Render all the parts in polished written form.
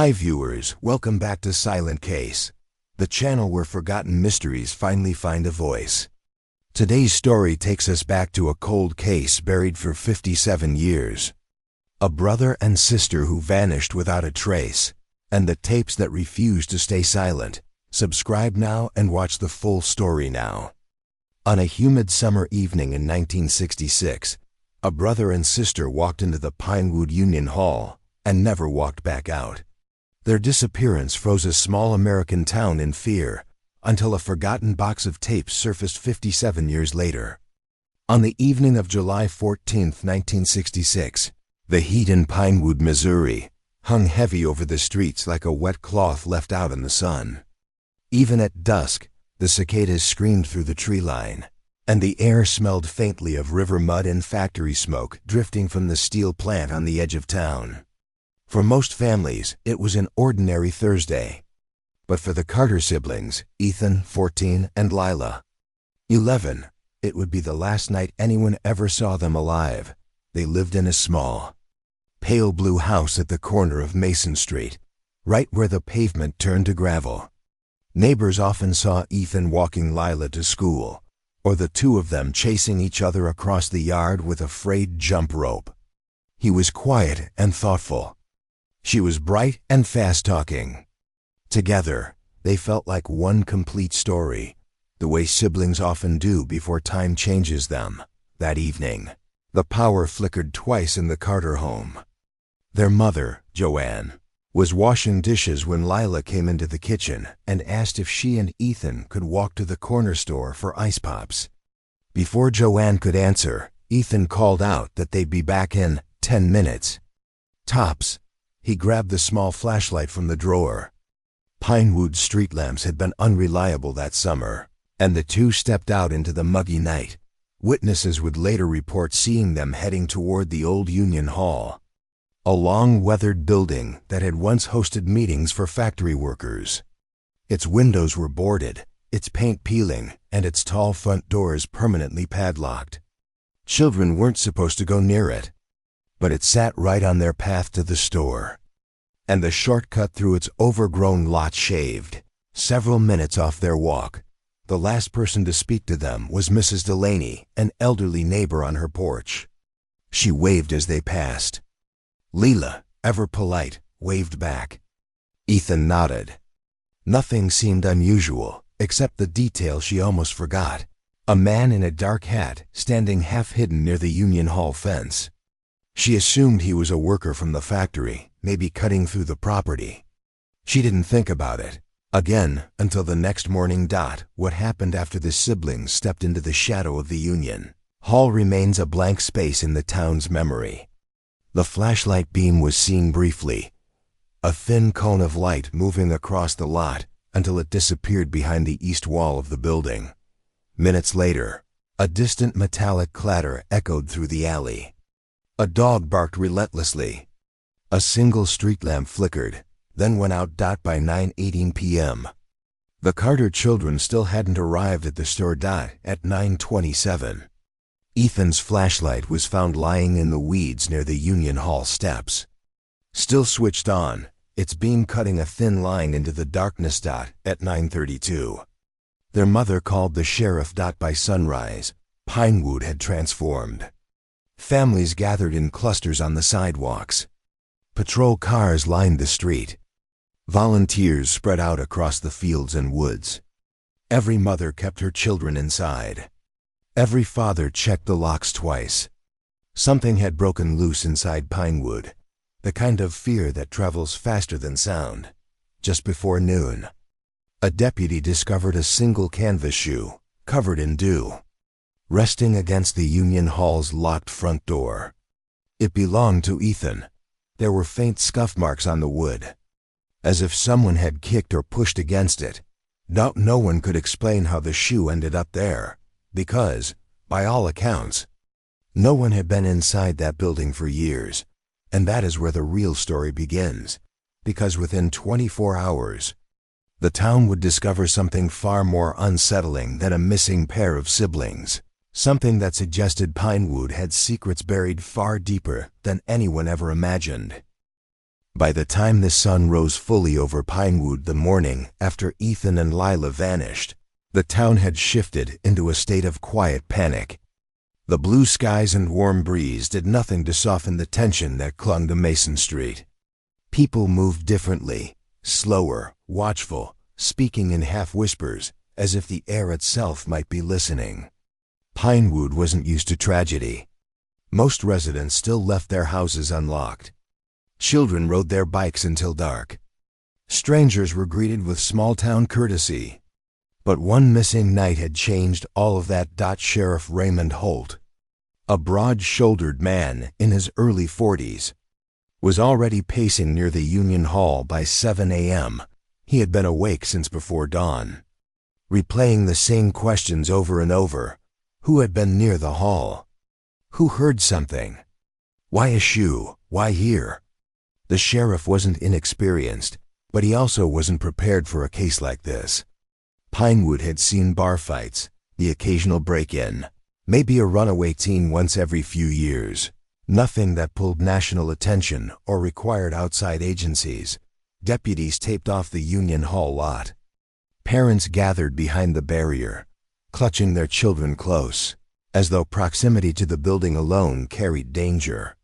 Hi viewers, welcome back to Silent Case, the channel where forgotten mysteries finally find a voice. Today's story takes us back to a cold case buried for 57 years. A brother and sister who vanished without a trace, and the tapes that refused to stay silent. Subscribe now and watch the full story now. On a humid summer evening in 1966, a brother and sister walked into the Pinewood Union Hall and never walked back out. Their disappearance froze a small American town in fear until a forgotten box of tapes surfaced 57 years later. On the evening of July 14, 1966, the heat in Pinewood, Missouri, hung heavy over the streets like a wet cloth left out in the sun. Even at dusk, the cicadas screamed through the tree line, and the air smelled faintly of river mud and factory smoke drifting from the steel plant on the edge of town. For most families, it was an ordinary Thursday. But for the Carter siblings, Ethan, 14, and Lila, 11, it would be the last night anyone ever saw them alive. They lived in a small, pale blue house at the corner of Mason Street, right where the pavement turned to gravel. Neighbors often saw Ethan walking Lila to school, or the two of them chasing each other across the yard with a frayed jump rope. He was quiet and thoughtful. She was bright and fast-talking. Together, they felt like one complete story, the way siblings often do before time changes them. That evening, the power flickered twice in the Carter home. Their mother, Joanne, was washing dishes when Lila came into the kitchen and asked if she and Ethan could walk to the corner store for ice pops. Before Joanne could answer, Ethan called out that they'd be back in 10 minutes. Tops. He grabbed the small flashlight from the drawer. Pinewood street lamps had been unreliable that summer, and the two stepped out into the muggy night. Witnesses would later report seeing them heading toward the old Union Hall, a long weathered building that had once hosted meetings for factory workers. Its windows were boarded, its paint peeling, and its tall front doors permanently padlocked. Children weren't supposed to go near it, but it sat right on their path to the store, and the shortcut through its overgrown lot shaved several minutes off their walk. The last person to speak to them was Mrs. Delaney, an elderly neighbor on her porch. She waved as they passed. Lila, ever polite, waved back. Ethan nodded. Nothing seemed unusual, except the detail she almost forgot: a man in a dark hat standing half-hidden near the Union Hall fence. She assumed he was a worker from the factory, maybe cutting through the property. She didn't think about it again until the next morning. What happened after the siblings stepped into the shadow of the Union Hall remains a blank space in the town's memory. The flashlight beam was seen briefly, a thin cone of light moving across the lot until it disappeared behind the east wall of the building. Minutes later, a distant metallic clatter echoed through the alley. A dog barked relentlessly. A single street lamp flickered, then went out. By 9:18 p.m. The Carter children still hadn't arrived at the store. At 9:27, Ethan's flashlight was found lying in the weeds near the Union Hall steps. Still switched on, its beam cutting a thin line into the darkness. At 9:32, their mother called the sheriff. By sunrise, Pinewood had transformed. Families gathered in clusters on the sidewalks. Patrol cars lined the street. Volunteers spread out across the fields and woods. Every mother kept her children inside. Every father checked the locks twice. Something had broken loose inside Pinewood, the kind of fear that travels faster than sound. Just before noon, a deputy discovered a single canvas shoe, covered in dew, resting against the Union Hall's locked front door. It belonged to Ethan. There were faint scuff marks on the wood, as if someone had kicked or pushed against it. No one could explain how the shoe ended up there, because, by all accounts, no one had been inside that building for years. And that is where the real story begins, because within 24 hours, the town would discover something far more unsettling than a missing pair of siblings. Something that suggested Pinewood had secrets buried far deeper than anyone ever imagined. By the time the sun rose fully over Pinewood the morning after Ethan and Lila vanished, the town had shifted into a state of quiet panic. The blue skies and warm breeze did nothing to soften the tension that clung to Mason Street. People moved differently, slower, watchful, speaking in half-whispers, as if the air itself might be listening. Pinewood wasn't used to tragedy. Most residents still left their houses unlocked. Children rode their bikes until dark. Strangers were greeted with small-town courtesy. But one missing night had changed all of that. Sheriff Raymond Holt, a broad-shouldered man in his early 40s, was already pacing near the Union Hall by 7 a.m. He had been awake since before dawn, replaying the same questions over and over. Who had been near the hall? Who heard something? Why a shoe? Why here? The sheriff wasn't inexperienced, but he also wasn't prepared for a case like this. Pinewood had seen bar fights, the occasional break-in, maybe a runaway teen once every few years. Nothing that pulled national attention or required outside agencies. Deputies taped off the Union Hall lot. Parents gathered behind the barrier, clutching their children close, as though proximity to the building alone carried danger.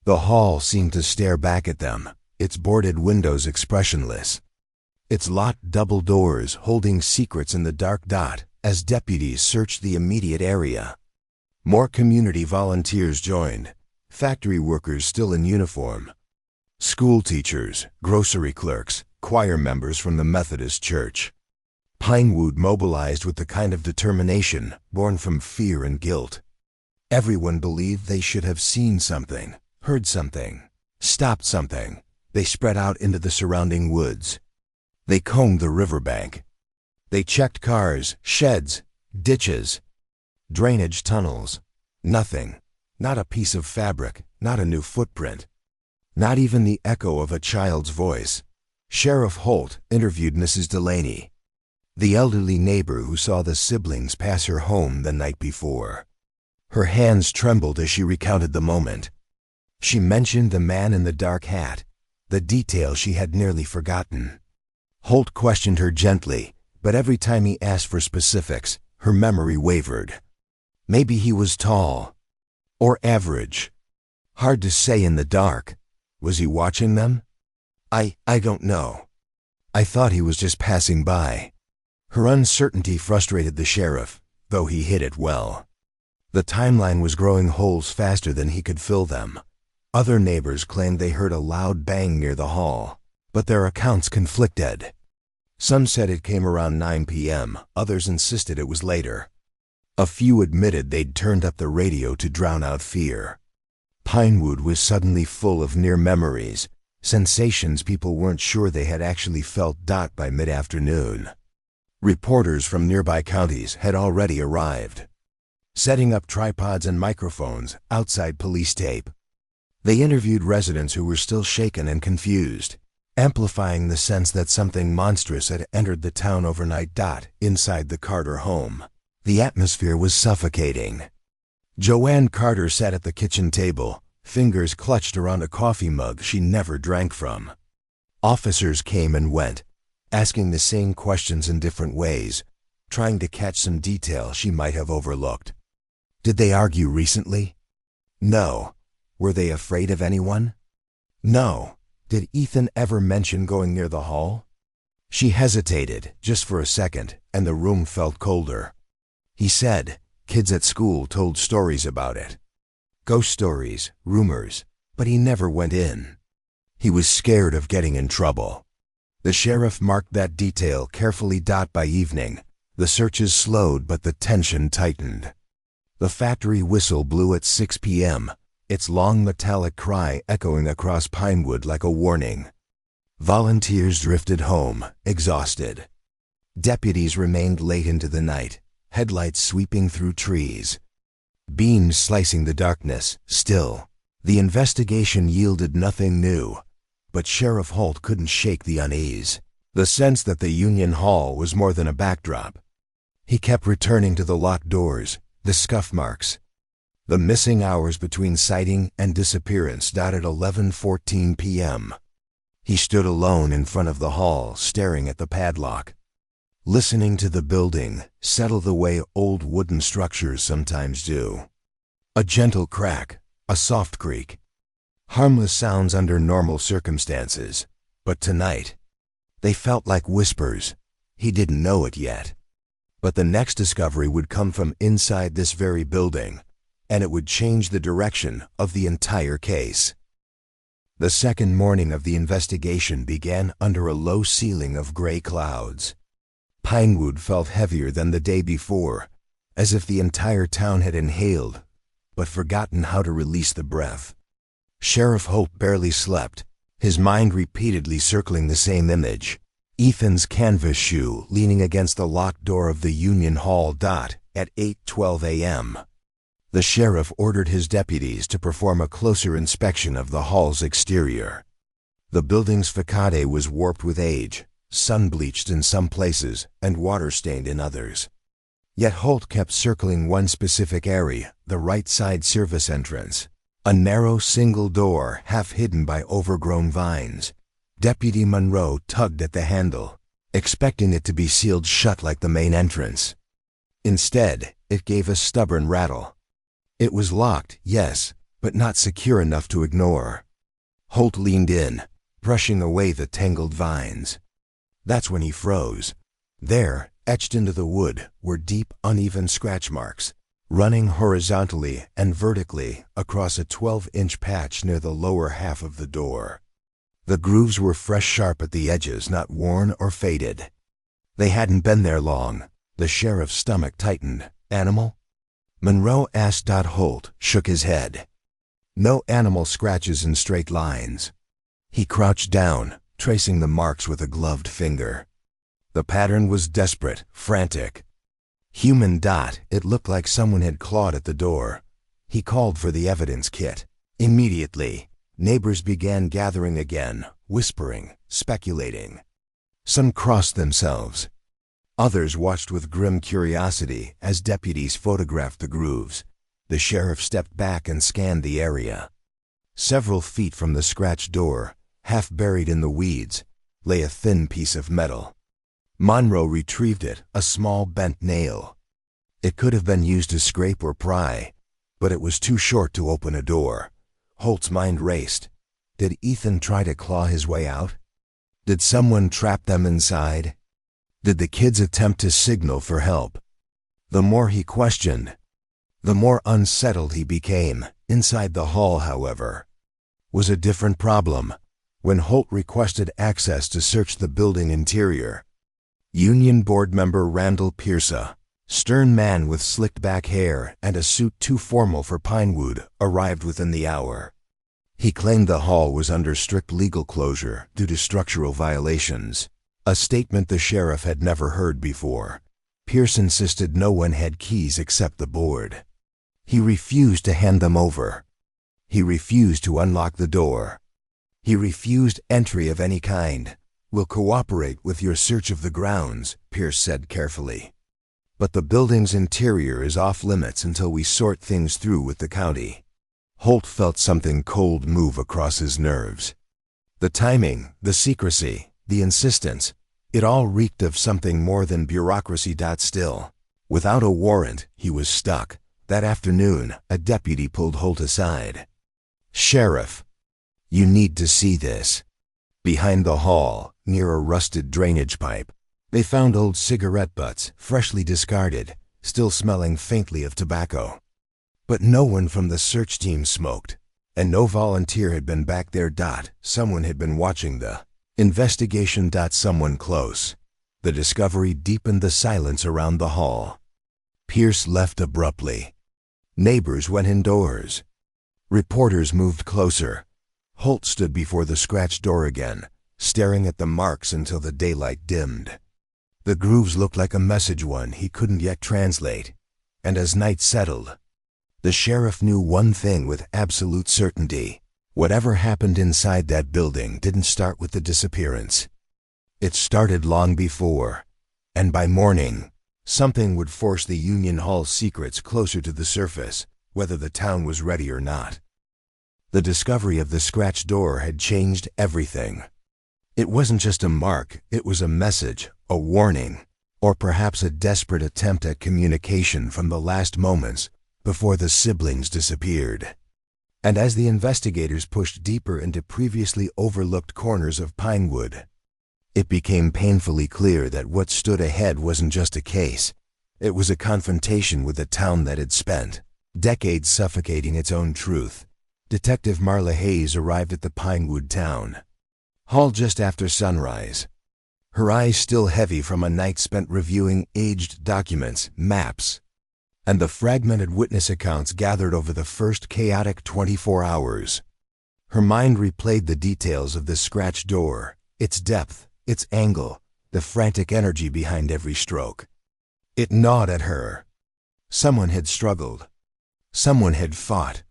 The hall seemed to stare back at them, its boarded windows expressionless, its locked double doors holding secrets in the dark. As deputies searched the immediate area, more community volunteers joined, factory workers still in uniform, school teachers, grocery clerks, choir members from the Methodist Church. Pinewood mobilized with the kind of determination born from fear and guilt. Everyone believed they should have seen something, heard something, stopped something. They spread out into the surrounding woods. They combed the riverbank. They checked cars, sheds, ditches, drainage tunnels. Nothing. Not a piece of fabric, not a new footprint, not even the echo of a child's voice. Sheriff Holt interviewed Mrs. Delaney, the elderly neighbor who saw the siblings pass her home the night before. Her hands trembled as she recounted the moment. She mentioned the man in the dark hat, the detail she had nearly forgotten. Holt questioned her gently, but every time he asked for specifics, her memory wavered. Maybe he was tall, or average. Hard to say in the dark. Was he watching them? I don't know. I thought he was just passing by. Her uncertainty frustrated the sheriff, though he hid it well. The timeline was growing holes faster than he could fill them. Other neighbors claimed they heard a loud bang near the hall, but their accounts conflicted. Some said it came around 9 p.m., others insisted it was later. A few admitted they'd turned up the radio to drown out fear. Pinewood was suddenly full of near memories, sensations people weren't sure they had actually felt. By mid-afternoon, reporters from nearby counties had already arrived, setting up tripods and microphones outside police tape. They interviewed residents who were still shaken and confused, amplifying the sense that something monstrous had entered the town overnight. Inside the Carter home, the atmosphere was suffocating. Joanne Carter sat at the kitchen table, fingers clutched around a coffee mug she never drank from. Officers came and went, asking the same questions in different ways, trying to catch some detail she might have overlooked. Did they argue recently? No. Were they afraid of anyone? No. Did Ethan ever mention going near the hall? She hesitated, just for a second, and the room felt colder. He said, kids at school told stories about it. Ghost stories, rumors, but he never went in. He was scared of getting in trouble. The sheriff marked that detail carefully. By evening, the searches slowed but the tension tightened. The factory whistle blew at 6 p.m., its long metallic cry echoing across Pinewood like a warning. Volunteers drifted home, exhausted. Deputies remained late into the night, headlights sweeping through trees, beams slicing the darkness. Still, the investigation yielded nothing new, but Sheriff Holt couldn't shake the unease, the sense that the Union Hall was more than a backdrop. He kept returning to the locked doors, the scuff marks, the missing hours between sighting and disappearance. At 11:14 p.m., He stood alone in front of the hall, staring at the padlock, listening to the building settle the way old wooden structures sometimes do. A gentle crack, a soft creak. Harmless sounds under normal circumstances, but tonight, they felt like whispers. He didn't know it yet. But the next discovery would come from inside this very building, and it would change the direction of the entire case. The second morning of the investigation began under a low ceiling of gray clouds. Pinewood felt heavier than the day before, as if the entire town had inhaled, but forgotten how to release the breath. Sheriff Holt barely slept, his mind repeatedly circling the same image. Ethan's canvas shoe leaning against the locked door of the Union Hall at 8:12 a.m. The sheriff ordered his deputies to perform a closer inspection of the hall's exterior. The building's facade was warped with age, sun-bleached in some places and water-stained in others. Yet Holt kept circling one specific area, the right side service entrance. A narrow single door half hidden by overgrown vines. Deputy Monroe tugged at the handle, expecting it to be sealed shut like the main entrance. Instead, it gave a stubborn rattle. It was locked, yes, but not secure enough to ignore. Holt leaned in, brushing away the tangled vines. That's when he froze. There, etched into the wood, were deep, uneven scratch marks, running horizontally and vertically across a 12-inch patch near the lower half of the door. The grooves were fresh sharp at the edges, not worn or faded. They hadn't been there long. The sheriff's stomach tightened. Animal? Monroe asked. Holt shook his head. No animal scratches in straight lines. He crouched down, tracing the marks with a gloved finger. The pattern was desperate, frantic. Human. It looked like someone had clawed at the door. He called for the evidence kit. Immediately, neighbors began gathering again, whispering, speculating. Some crossed themselves. Others watched with grim curiosity as deputies photographed the grooves. The sheriff stepped back and scanned the area. Several feet from the scratched door, half buried in the weeds, lay a thin piece of metal. Monroe retrieved it, a small bent nail. It could have been used to scrape or pry, but it was too short to open a door. Holt's mind raced. Did Ethan try to claw his way out? Did someone trap them inside? Did the kids attempt to signal for help? The more he questioned, the more unsettled he became. Inside the hall, however, was a different problem. When Holt requested access to search the building interior, Union Board member Randall Pierce, stern man with slicked back hair and a suit too formal for Pinewood, arrived within the hour. He claimed the hall was under strict legal closure due to structural violations, a statement the sheriff had never heard before. Pierce insisted no one had keys except the board. He refused to hand them over. He refused to unlock the door. He refused entry of any kind. "We'll cooperate with your search of the grounds," Pierce said carefully. "But the building's interior is off limits until we sort things through with the county." Holt felt something cold move across his nerves. The timing, the secrecy, the insistence, it all reeked of something more than bureaucracy. Still, without a warrant, he was stuck. That afternoon, a deputy pulled Holt aside. "Sheriff, you need to see this." Behind the hall, near a rusted drainage pipe, they found old cigarette butts, freshly discarded, still smelling faintly of tobacco. But no one from the search team smoked, and no volunteer had been back there. Someone had been watching the investigation. Someone close. The discovery deepened the silence around the hall. Pierce left abruptly. Neighbors went indoors. Reporters moved closer. Holt stood before the scratched door again, staring at the marks until the daylight dimmed. The grooves looked like a message one he couldn't yet translate. And as night settled, the sheriff knew one thing with absolute certainty. Whatever happened inside that building didn't start with the disappearance. It started long before, and by morning, something would force the Union Hall secrets closer to the surface, whether the town was ready or not. The discovery of the scratched door had changed everything. It wasn't just a mark, it was a message, a warning, or perhaps a desperate attempt at communication from the last moments before the siblings disappeared. And as the investigators pushed deeper into previously overlooked corners of Pinewood, it became painfully clear that what stood ahead wasn't just a case. It was a confrontation with a town that had spent decades suffocating its own truth. Detective Marla Hayes arrived at the Pinewood town hall just after sunrise, her eyes still heavy from a night spent reviewing aged documents, maps, and the fragmented witness accounts gathered over the first chaotic 24 hours. Her mind replayed the details of the scratched door, its depth, its angle, the frantic energy behind every stroke. It gnawed at her. Someone had struggled. Someone had fought.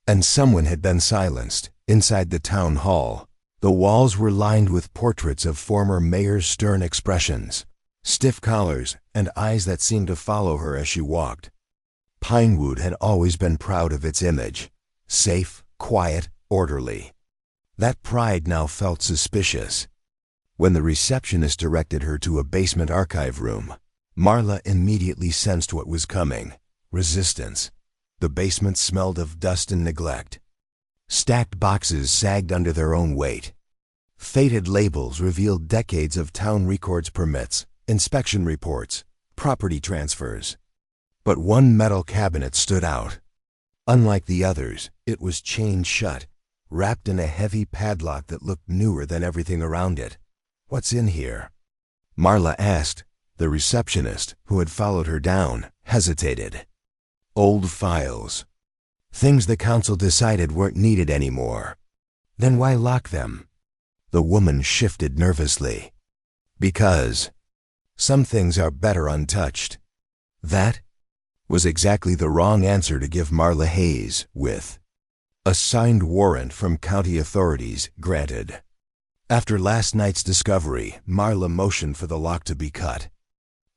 And someone had been silenced. Inside the town hall, the walls were lined with portraits of former mayors' stern expressions, stiff collars, and eyes that seemed to follow her as she walked. Pinewood had always been proud of its image. Safe, quiet, orderly. That pride now felt suspicious. When the receptionist directed her to a basement archive room, Marla immediately sensed what was coming. Resistance. The basement smelled of dust and neglect. Stacked boxes sagged under their own weight. Faded labels revealed decades of town records permits, inspection reports, property transfers. But one metal cabinet stood out. Unlike the others, it was chained shut, wrapped in a heavy padlock that looked newer than everything around it. "What's in here?" Marla asked. The receptionist, who had followed her down, hesitated. "Old files. Things the council decided weren't needed anymore." "Then why lock them?" The woman shifted nervously. "Because some things are better untouched." That was exactly the wrong answer to give Marla Hayes, with a signed warrant from county authorities granted. After last night's discovery, Marla motioned for the lock to be cut.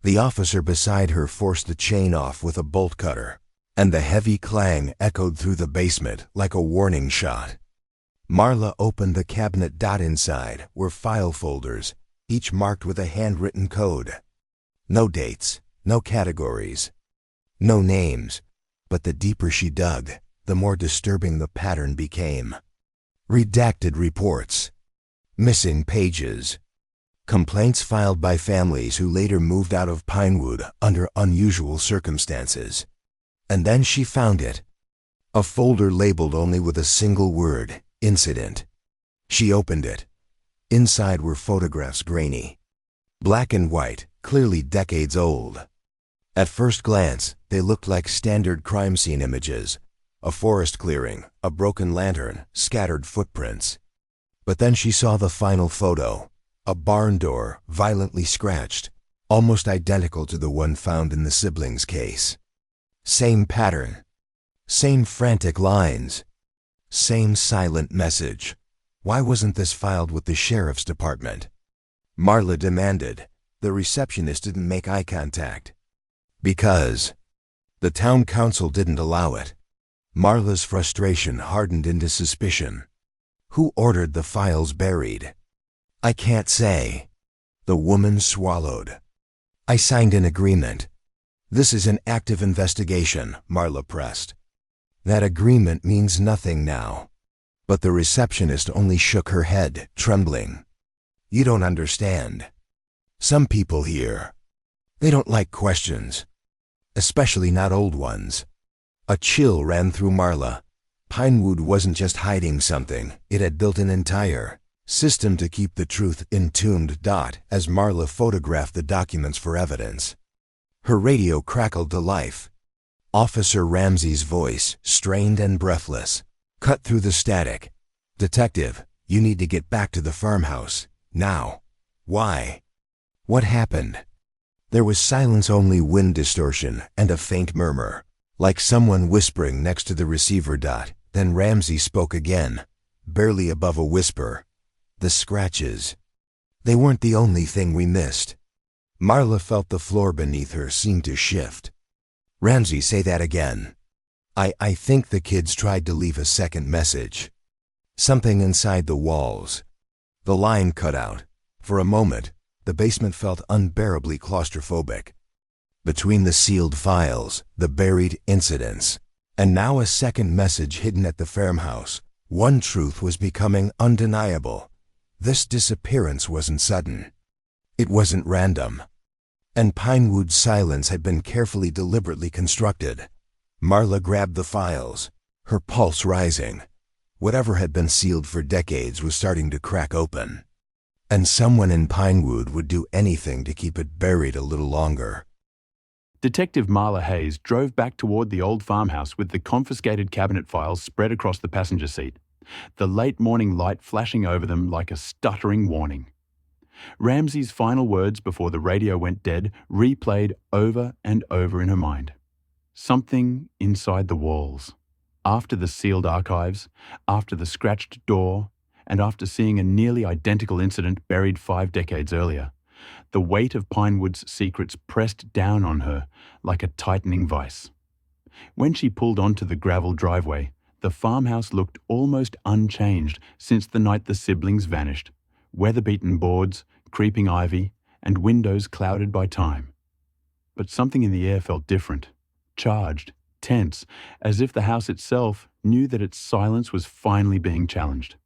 The officer beside her forced the chain off with a bolt cutter, and the heavy clang echoed through the basement like a warning shot. Marla opened the cabinet. Inside were file folders, each marked with a handwritten code. No dates, no categories, no names, but the deeper she dug, the more disturbing the pattern became. Redacted reports, missing pages, complaints filed by families who later moved out of Pinewood under unusual circumstances. And then she found it. A folder labeled only with a single word, incident. She opened it. Inside were photographs, grainy, black and white, clearly decades old. At first glance, they looked like standard crime scene images. A forest clearing, a broken lantern, scattered footprints. But then she saw the final photo. A barn door, violently scratched, almost identical to the one found in the siblings' case. Same pattern. Same frantic lines. Same silent message. Why wasn't this filed with the sheriff's department? Marla demanded. The receptionist didn't make eye contact. Because the town council didn't allow it. Marla's frustration hardened into suspicion. Who ordered the files buried? "I can't say." The woman swallowed. "I signed an agreement." "This is an active investigation," Marla pressed. "That agreement means nothing now." But the receptionist only shook her head, trembling. "You don't understand. Some people here, they don't like questions. Especially not old ones." A chill ran through Marla. Pinewood wasn't just hiding something, it had built an entire system to keep the truth entombed. As Marla photographed the documents for evidence, her radio crackled to life. Officer Ramsey's voice, strained and breathless, cut through the static. "Detective, you need to get back to the farmhouse. Now." "Why?" "What happened?" There was silence, only wind distortion and a faint murmur, like someone whispering next to the receiver. Then Ramsey spoke again, barely above a whisper. "The scratches. They weren't the only thing we missed." Marla felt the floor beneath her seem to shift. "Ramsey, say that again." I think the kids tried to leave a second message. Something inside the walls. The line cut out. For a moment, the basement felt unbearably claustrophobic. Between the sealed files, the buried incidents, and now a second message hidden at the farmhouse, one truth was becoming undeniable. This disappearance wasn't sudden. It wasn't random. And Pinewood's silence had been carefully, deliberately constructed. Marla grabbed the files, her pulse rising. Whatever had been sealed for decades was starting to crack open. And someone in Pinewood would do anything to keep it buried a little longer. Detective Marla Hayes drove back toward the old farmhouse with the confiscated cabinet files spread across the passenger seat, the late morning light flashing over them like a stuttering warning. Ramsey's final words before the radio went dead replayed over and over in her mind. Something inside the walls. After the sealed archives, after the scratched door, and after seeing a nearly identical incident buried 5 decades earlier, the weight of Pinewood's secrets pressed down on her like a tightening vice. When she pulled onto the gravel driveway, the farmhouse looked almost unchanged since the night the siblings vanished. Weather-beaten boards, creeping ivy, and windows clouded by time. But something in the air felt different, charged, tense, as if the house itself knew that its silence was finally being challenged.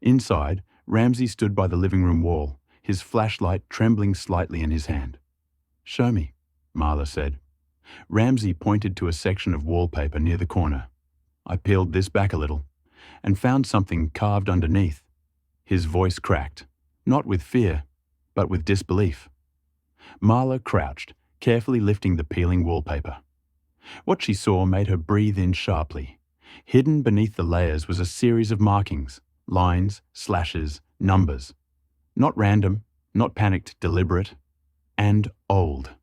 Inside, Ramsey stood by the living room wall, his flashlight trembling slightly in his hand. "Show me," Marla said. Ramsey pointed to a section of wallpaper near the corner. I peeled this back a little and found something carved underneath. His voice cracked, not with fear, but with disbelief. Marla crouched, carefully lifting the peeling wallpaper. What she saw made her breathe in sharply. Hidden beneath the layers was a series of markings, lines, slashes, numbers. Not random, not panicked, deliberate, and old.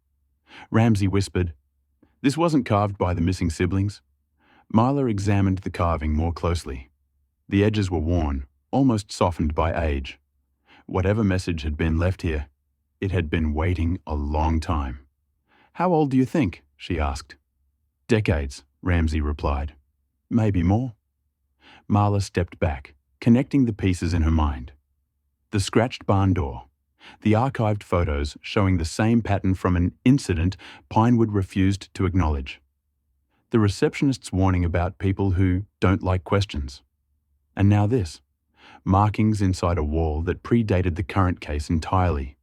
Ramsey whispered, "This wasn't carved by the missing siblings." Marla examined the carving more closely. The edges were worn, almost softened by age. Whatever message had been left here, it had been waiting a long time. "How old do you think?" she asked. "Decades," Ramsey replied. "Maybe more." Marla stepped back, connecting the pieces in her mind. The scratched barn door, the archived photos showing the same pattern from an incident Pinewood refused to acknowledge. The receptionist's warning about people who don't like questions. And now this, markings inside a wall that predated the current case entirely.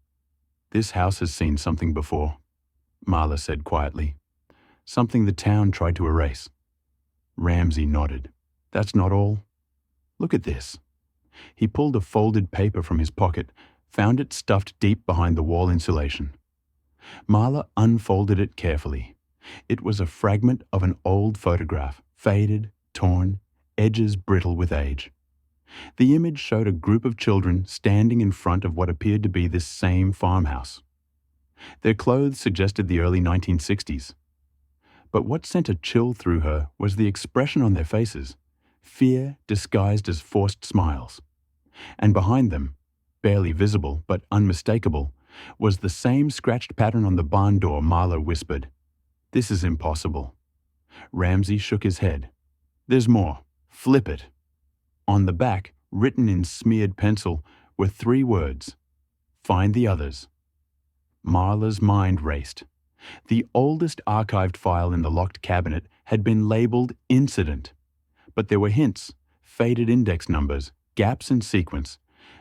"This house has seen something before," Marla said quietly. "Something the town tried to erase." Ramsey nodded. "That's not all. Look at this." He pulled a folded paper from his pocket, found it stuffed deep behind the wall insulation. Marla unfolded it carefully. It was a fragment of an old photograph, faded, torn, edges brittle with age. The image showed a group of children standing in front of what appeared to be this same farmhouse. Their clothes suggested the early 1960s. But what sent a chill through her was the expression on their faces, fear disguised as forced smiles. And behind them, barely visible but unmistakable, was the same scratched pattern on the barn door. Marla whispered, "This is impossible." Ramsey shook his head. "There's more. Flip it." On the back, written in smeared pencil, were 3 words: "Find the others." Marla's mind raced. The oldest archived file in the locked cabinet had been labeled Incident, but there were hints, faded index numbers, gaps in sequence,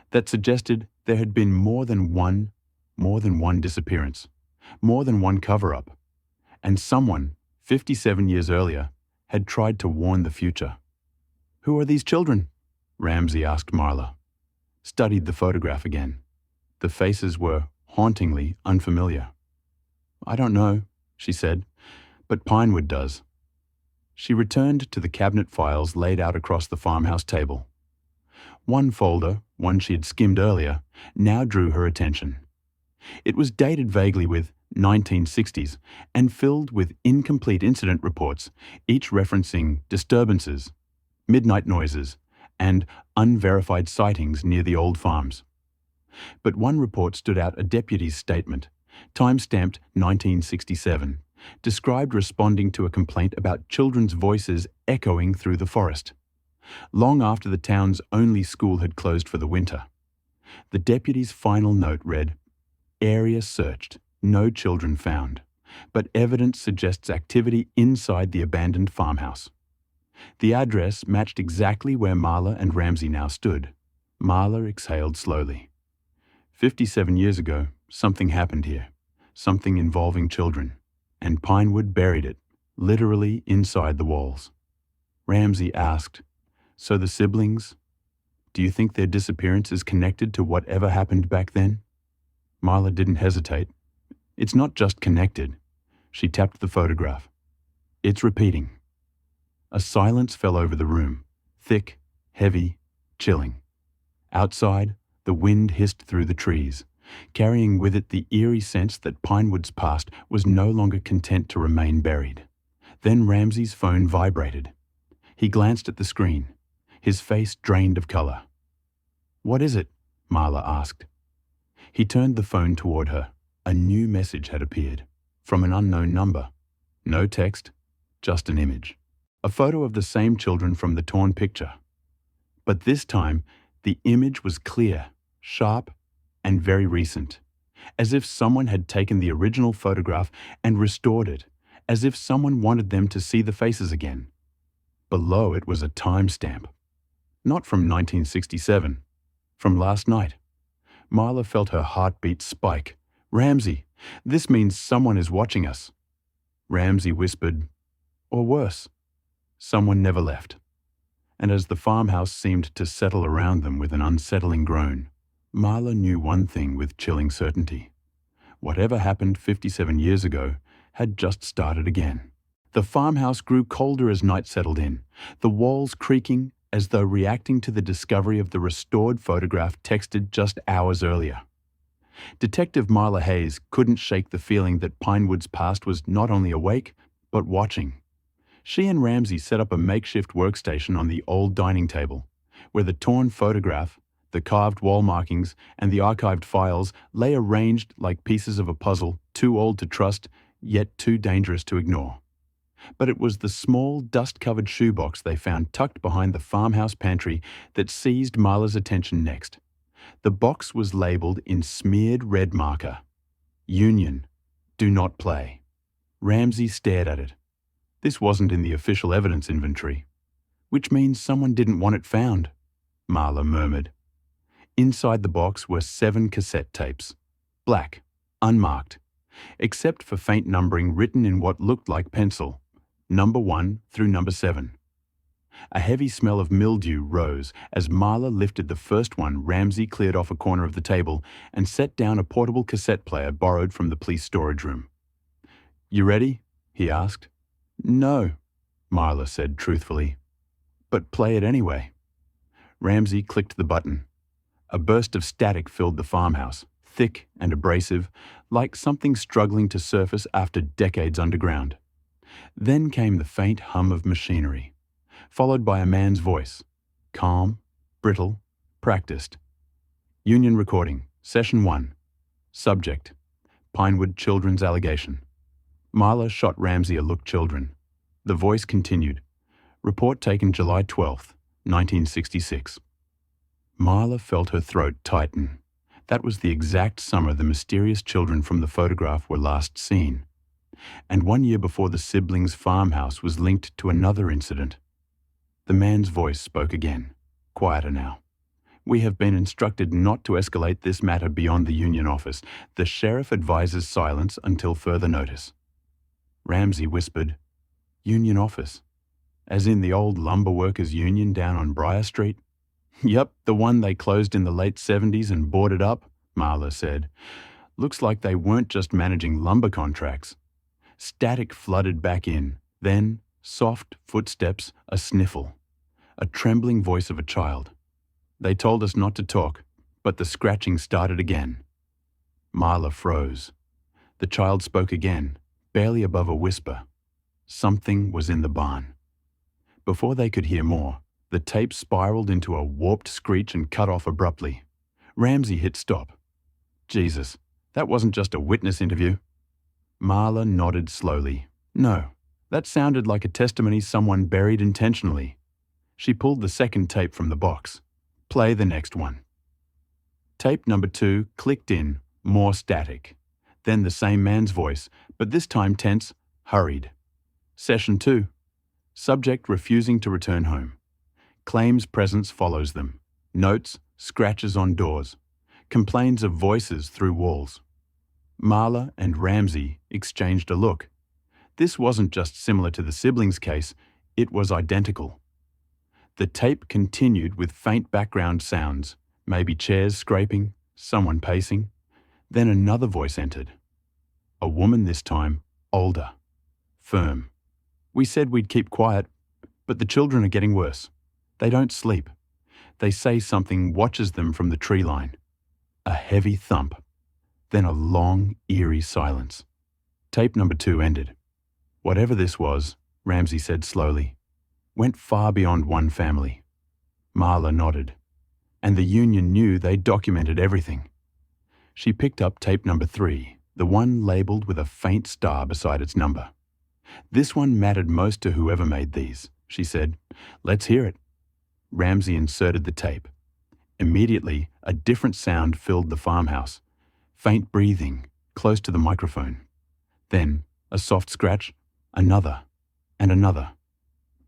that suggested there had been more than one disappearance, more than one cover-up, and someone, 57 years earlier, had tried to warn the future. "Who are these children?" Ramsey asked Marla. Studied the photograph again. The faces were hauntingly unfamiliar. "I don't know," she said, "but Pinewood does." She returned to the cabinet files laid out across the farmhouse table. One folder, one she had skimmed earlier, now drew her attention. It was dated vaguely with 1960s and filled with incomplete incident reports, each referencing disturbances, midnight noises, and unverified sightings near the old farms. But one report stood out, a deputy's statement, time-stamped 1967, described responding to a complaint about children's voices echoing through the forest, long after the town's only school had closed for the winter. The deputy's final note read, "Area searched, no children found, but evidence suggests activity inside the abandoned farmhouse." The address matched exactly where Marla and Ramsey now stood. Marla exhaled slowly. 57 years ago, something happened here, something involving children, and Pinewood buried it, literally inside the walls. Ramsey asked, "So the siblings? Do you think their disappearance is connected to whatever happened back then?" Marla didn't hesitate. "It's not just connected." She tapped the photograph. "It's repeating." A silence fell over the room, thick, heavy, chilling. Outside, the wind hissed through the trees, carrying with it the eerie sense that Pinewood's past was no longer content to remain buried. Then Ramsey's phone vibrated. He glanced at the screen, his face drained of color. "What is it?" Marla asked. He turned the phone toward her. A new message had appeared, from an unknown number. No text, just an image. A photo of the same children from the torn picture. But this time, the image was clear, sharp, and very recent, as if someone had taken the original photograph and restored it, as if someone wanted them to see the faces again. Below it was a timestamp. Not from 1967, from last night. Marla felt her heartbeat spike. "Ramsey, this means someone is watching us." Ramsey whispered, "Or worse, someone never left." And as the farmhouse seemed to settle around them with an unsettling groan, Marla knew one thing with chilling certainty. Whatever happened 57 years ago had just started again. The farmhouse grew colder as night settled in, the walls creaking as though reacting to the discovery of the restored photograph texted just hours earlier. Detective Marla Hayes couldn't shake the feeling that Pinewood's past was not only awake, but watching. She and Ramsey set up a makeshift workstation on the old dining table, where the torn photograph, the carved wall markings, and the archived files lay arranged like pieces of a puzzle, too old to trust, yet too dangerous to ignore. But it was the small, dust-covered shoebox they found tucked behind the farmhouse pantry that seized Marla's attention next. The box was labeled in smeared red marker, "Union, do not play." Ramsey stared at it. This wasn't in the official evidence inventory. "Which means someone didn't want it found," Marla murmured. Inside the box were 7 cassette tapes, black, unmarked, except for faint numbering written in what looked like pencil, number 1 through number 7. A heavy smell of mildew rose as Marla lifted the first one Ramsey cleared off a corner of the table and set down a portable cassette player borrowed from the police storage room. "You ready?" he asked. "No," Marla said truthfully. "But play it anyway." Ramsey clicked the button. A burst of static filled the farmhouse, thick and abrasive, like something struggling to surface after decades underground. Then came the faint hum of machinery, followed by a man's voice, calm, brittle, practiced. "Union recording, session 1. Subject, Pinewood children's allegation." Marla shot Ramsey a look. Children. The voice continued. "Report taken July 12th, 1966. Marla felt her throat tighten. That was the exact summer the mysterious children from the photograph were last seen. And 1 year before the siblings' farmhouse was linked to another incident. The man's voice spoke again, quieter now. "We have been instructed not to escalate this matter beyond the union office. The sheriff advises silence until further notice." Ramsey whispered, "Union office? As in the old lumber workers' union down on Briar Street?" "Yup, the one they closed in the late 70s and boarded up," Marla said. "Looks like they weren't just managing lumber contracts." Static flooded back in, then soft footsteps, a sniffle, a trembling voice of a child. "They told us not to talk, but the scratching started again." Marla froze. The child spoke again, barely above a whisper. Something was in the barn. Before they could hear more, the tape spiraled into a warped screech and cut off abruptly. Ramsey hit stop. "Jesus, that wasn't just a witness interview." Marla nodded slowly. "No, that sounded like a testimony someone buried intentionally." She pulled the second tape from the box. "Play the next one." Tape number 2 clicked in, more static. Then the same man's voice, but this time tense, hurried. Session 2. Subject refusing to return home. Claims presence follows them. Notes, scratches on doors. Complains of voices through walls. Marla and Ramsey exchanged a look. This wasn't just similar to the siblings' case, it was identical. The tape continued with faint background sounds, maybe chairs scraping, someone pacing. Then another voice entered. A woman this time, older, firm. We said we'd keep quiet, but the children are getting worse. They don't sleep. They say something watches them from the tree line. A heavy thump. Then a long, eerie silence. Tape number 2 ended. Whatever this was, Ramsey said slowly, went far beyond one family. Marla nodded. And the union knew they'd documented everything. She picked up tape number 3, the one labelled with a faint star beside its number. This one mattered most to whoever made these, she said. Let's hear it. Ramsey inserted the tape. Immediately, a different sound filled the farmhouse. Faint breathing, close to the microphone. Then, a soft scratch, another, and another.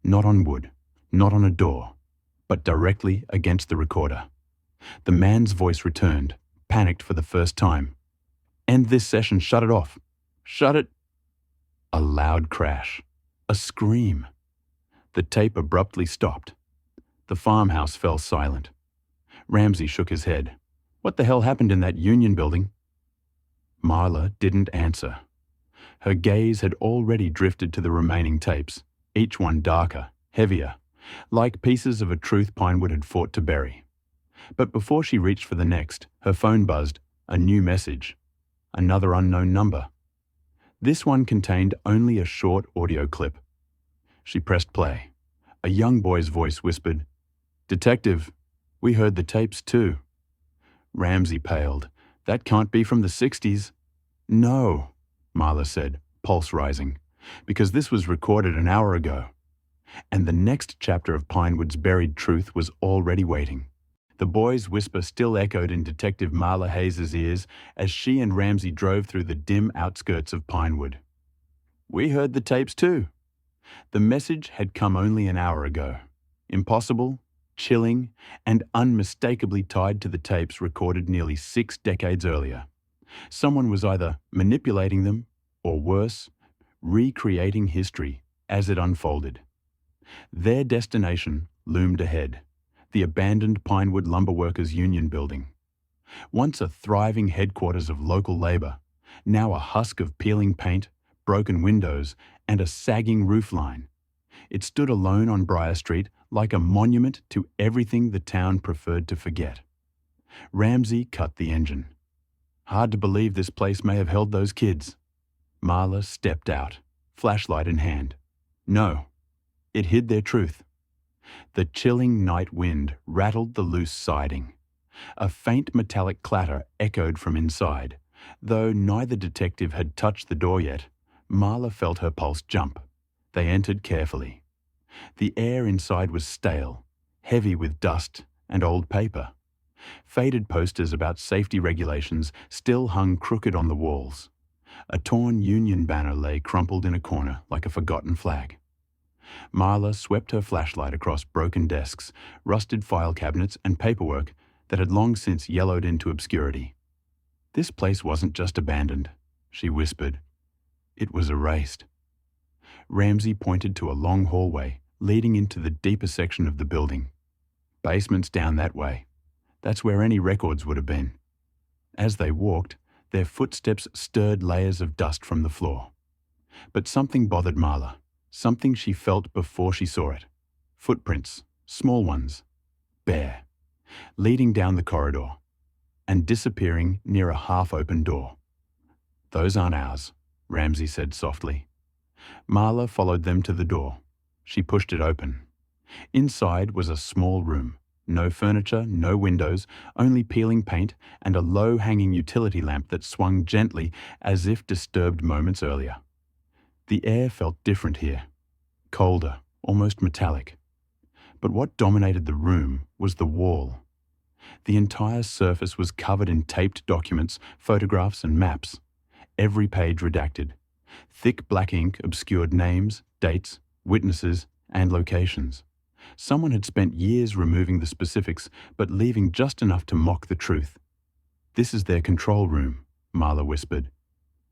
Not on wood, not on a door, but directly against the recorder. The man's voice returned, panicked for the first time. End this session, shut it off. Shut it. A loud crash. A scream. The tape abruptly stopped. The farmhouse fell silent. Ramsey shook his head. What the hell happened in that union building? Marla didn't answer. Her gaze had already drifted to the remaining tapes, each one darker, heavier, like pieces of a truth Pinewood had fought to bury. But before she reached for the next, her phone buzzed, a new message. Another unknown number. This one contained only a short audio clip. She pressed play. A young boy's voice whispered, "Detective, we heard the tapes too." Ramsey paled. That can't be from the 60s. No, Marla said, pulse rising, because this was recorded an hour ago. And the next chapter of Pinewood's buried truth was already waiting. The boy's whisper still echoed in Detective Marla Hayes' ears as she and Ramsey drove through the dim outskirts of Pinewood. We heard the tapes too. The message had come only an hour ago. Impossible, chilling, and unmistakably tied to the tapes recorded nearly 6 decades earlier. Someone was either manipulating them, or worse, recreating history as it unfolded. Their destination loomed ahead, the abandoned Pinewood Lumberworkers Union building. Once a thriving headquarters of local labor, now a husk of peeling paint, broken windows, and a sagging roofline. It stood alone on Briar Street like a monument to everything the town preferred to forget. Ramsey cut the engine. Hard to believe this place may have held those kids. Marla stepped out, flashlight in hand. No, it hid their truth. The chilling night wind rattled the loose siding. A faint metallic clatter echoed from inside. Though neither detective had touched the door yet, Marla felt her pulse jump. They entered carefully. The air inside was stale, heavy with dust and old paper. Faded posters about safety regulations still hung crooked on the walls. A torn union banner lay crumpled in a corner like a forgotten flag. Marla swept her flashlight across broken desks, rusted file cabinets, and paperwork that had long since yellowed into obscurity. This place wasn't just abandoned, she whispered. It was erased. Ramsey pointed to a long hallway leading into the deeper section of the building. Basements down that way. That's where any records would have been. As they walked, their footsteps stirred layers of dust from the floor. But something bothered Marla, something she felt before she saw it. Footprints, small ones, bare, leading down the corridor, and disappearing near a half-open door. Those aren't ours, Ramsey said softly. Marla followed them to the door. She pushed it open. Inside was a small room. No furniture, no windows, only peeling paint and a low-hanging utility lamp that swung gently as if disturbed moments earlier. The air felt different here. Colder, almost metallic. But what dominated the room was the wall. The entire surface was covered in taped documents, photographs, and maps, every page redacted. Thick black ink obscured names, dates, witnesses, and locations. Someone had spent years removing the specifics, but leaving just enough to mock the truth. "This is their control room," Marla whispered.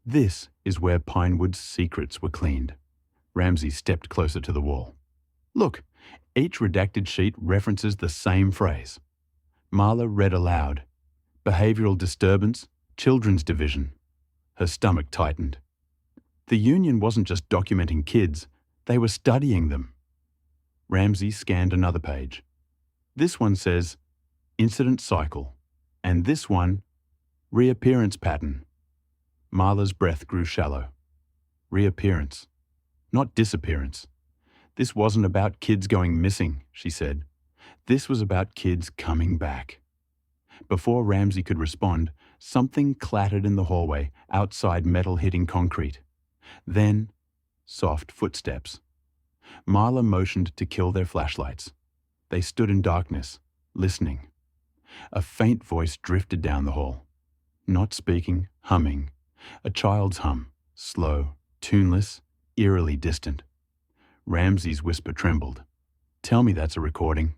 "This is where Pinewood's secrets were cleaned." Ramsay stepped closer to the wall. "Look, each redacted sheet references the same phrase." Marla read aloud. "Behavioral disturbance, children's division." Her stomach tightened. The union wasn't just documenting kids, they were studying them. Ramsay scanned another page. This one says, "Incident cycle," and this one, "Reappearance pattern." Marla's breath grew shallow. Reappearance, not disappearance. This wasn't about kids going missing, she said. This was about kids coming back. Before Ramsay could respond, something clattered in the hallway, outside metal hitting concrete. Then, soft footsteps. Marla motioned to kill their flashlights. They stood in darkness, listening. A faint voice drifted down the hall. Not speaking, humming. A child's hum, slow, tuneless, eerily distant. Ramsay's whisper trembled. "Tell me that's a recording."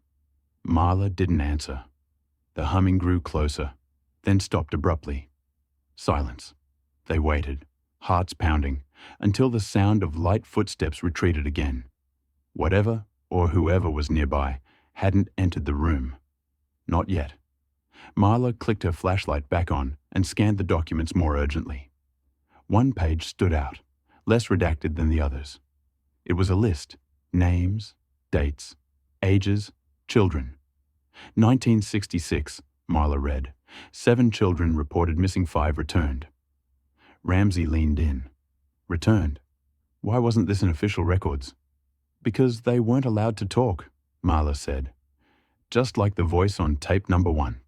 Marla didn't answer. The humming grew closer, then stopped abruptly. Silence. They waited, hearts pounding, until the sound of light footsteps retreated again. Whatever or whoever was nearby hadn't entered the room. Not yet. Marla clicked her flashlight back on and scanned the documents more urgently. One page stood out, less redacted than the others. It was a list: names, dates, ages, children. 1966, Marla read. 7 children reported missing, 5 returned. Ramsay leaned in. Returned? Why wasn't this in official records? Because they weren't allowed to talk, Marla said. Just like the voice on tape number 1.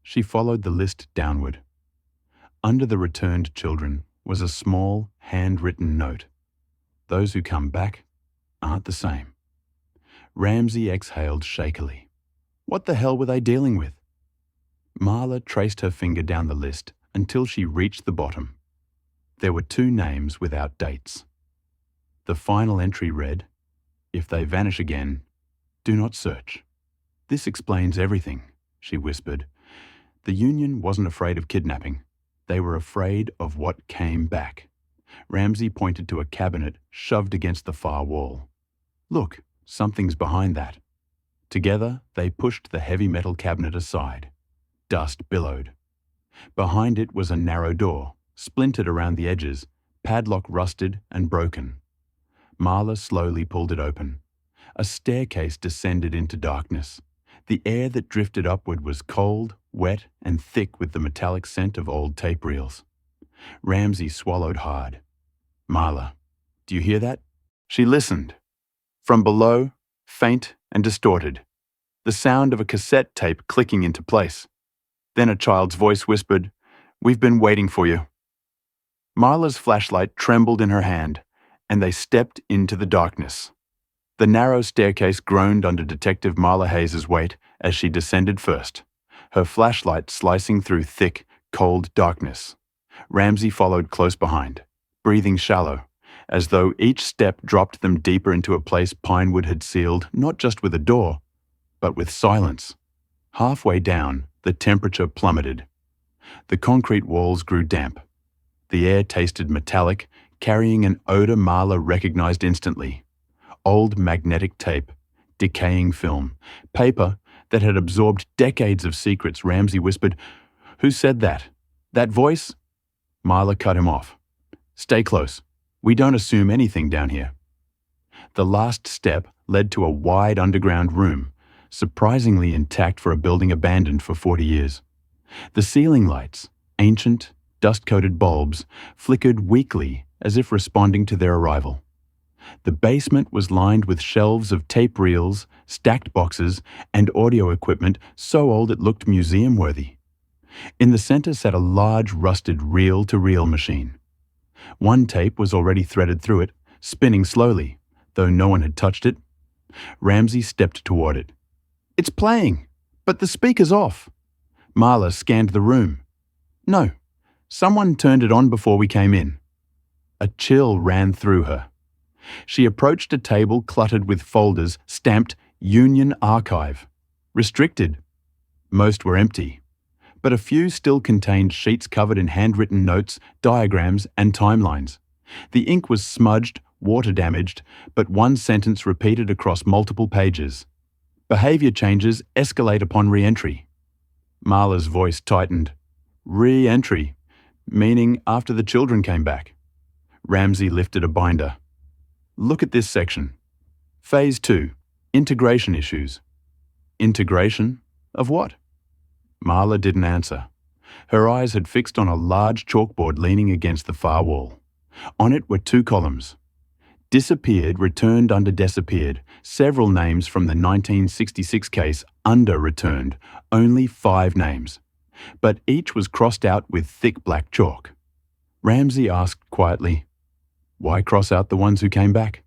She followed the list downward. Under the returned children was a small, handwritten note. Those who come back aren't the same. Ramsay exhaled shakily. What the hell were they dealing with? Marla traced her finger down the list until she reached the bottom. There were 2 names without dates. The final entry read, "If they vanish again, do not search." "This explains everything," she whispered. The union wasn't afraid of kidnapping. They were afraid of what came back. Ramsay pointed to a cabinet shoved against the far wall. "Look, something's behind that." Together, they pushed the heavy metal cabinet aside. Dust billowed. Behind it was a narrow door, splintered around the edges, padlock rusted and broken. Marla slowly pulled it open. A staircase descended into darkness. The air that drifted upward was cold, wet, and thick with the metallic scent of old tape reels. Ramsay swallowed hard. "Marla, do you hear that?" She listened. From below, faint and distorted, the sound of a cassette tape clicking into place. Then a child's voice whispered, "We've been waiting for you." Marla's flashlight trembled in her hand, and they stepped into the darkness. The narrow staircase groaned under Detective Marla Hayes' weight as she descended first, her flashlight slicing through thick, cold darkness. Ramsay followed close behind, breathing shallow, as though each step dropped them deeper into a place Pinewood had sealed not just with a door, but with silence. Halfway down, the temperature plummeted. The concrete walls grew damp. The air tasted metallic, carrying an odor Marla recognized instantly. Old magnetic tape, decaying film, paper that had absorbed decades of secrets. Ramsay whispered, "Who said that? That voice?" Marla cut him off. "Stay close. We don't assume anything down here." The last step led to a wide underground room, surprisingly intact for a building abandoned for 40 years. The ceiling lights, ancient, dust-coated bulbs, flickered weakly as if responding to their arrival. The basement was lined with shelves of tape reels, stacked boxes, and audio equipment so old it looked museum-worthy. In the center sat a large rusted reel-to-reel machine. One tape was already threaded through it, spinning slowly, though no one had touched it. Ramsay stepped toward it. "It's playing!" But the speaker's off. Marla scanned the room. No, someone turned it on before we came in. A chill ran through her. She approached a table cluttered with folders stamped Union Archive. Restricted. Most were empty, but a few still contained sheets covered in handwritten notes, diagrams, and timelines. The ink was smudged, water-damaged, but one sentence repeated across multiple pages. Behavior changes escalate upon re-entry. Marla's voice tightened. Re-entry, meaning after the children came back. Ramsey lifted a binder. Look at this section. Phase 2, integration issues. Integration? Of what? Marla didn't answer. Her eyes had fixed on a large chalkboard leaning against the far wall. On it were 2 columns. Disappeared returned under disappeared, several names from the 1966 case under returned, only 5 names. But each was crossed out with thick black chalk. Ramsey asked quietly, "Why cross out the ones who came back?"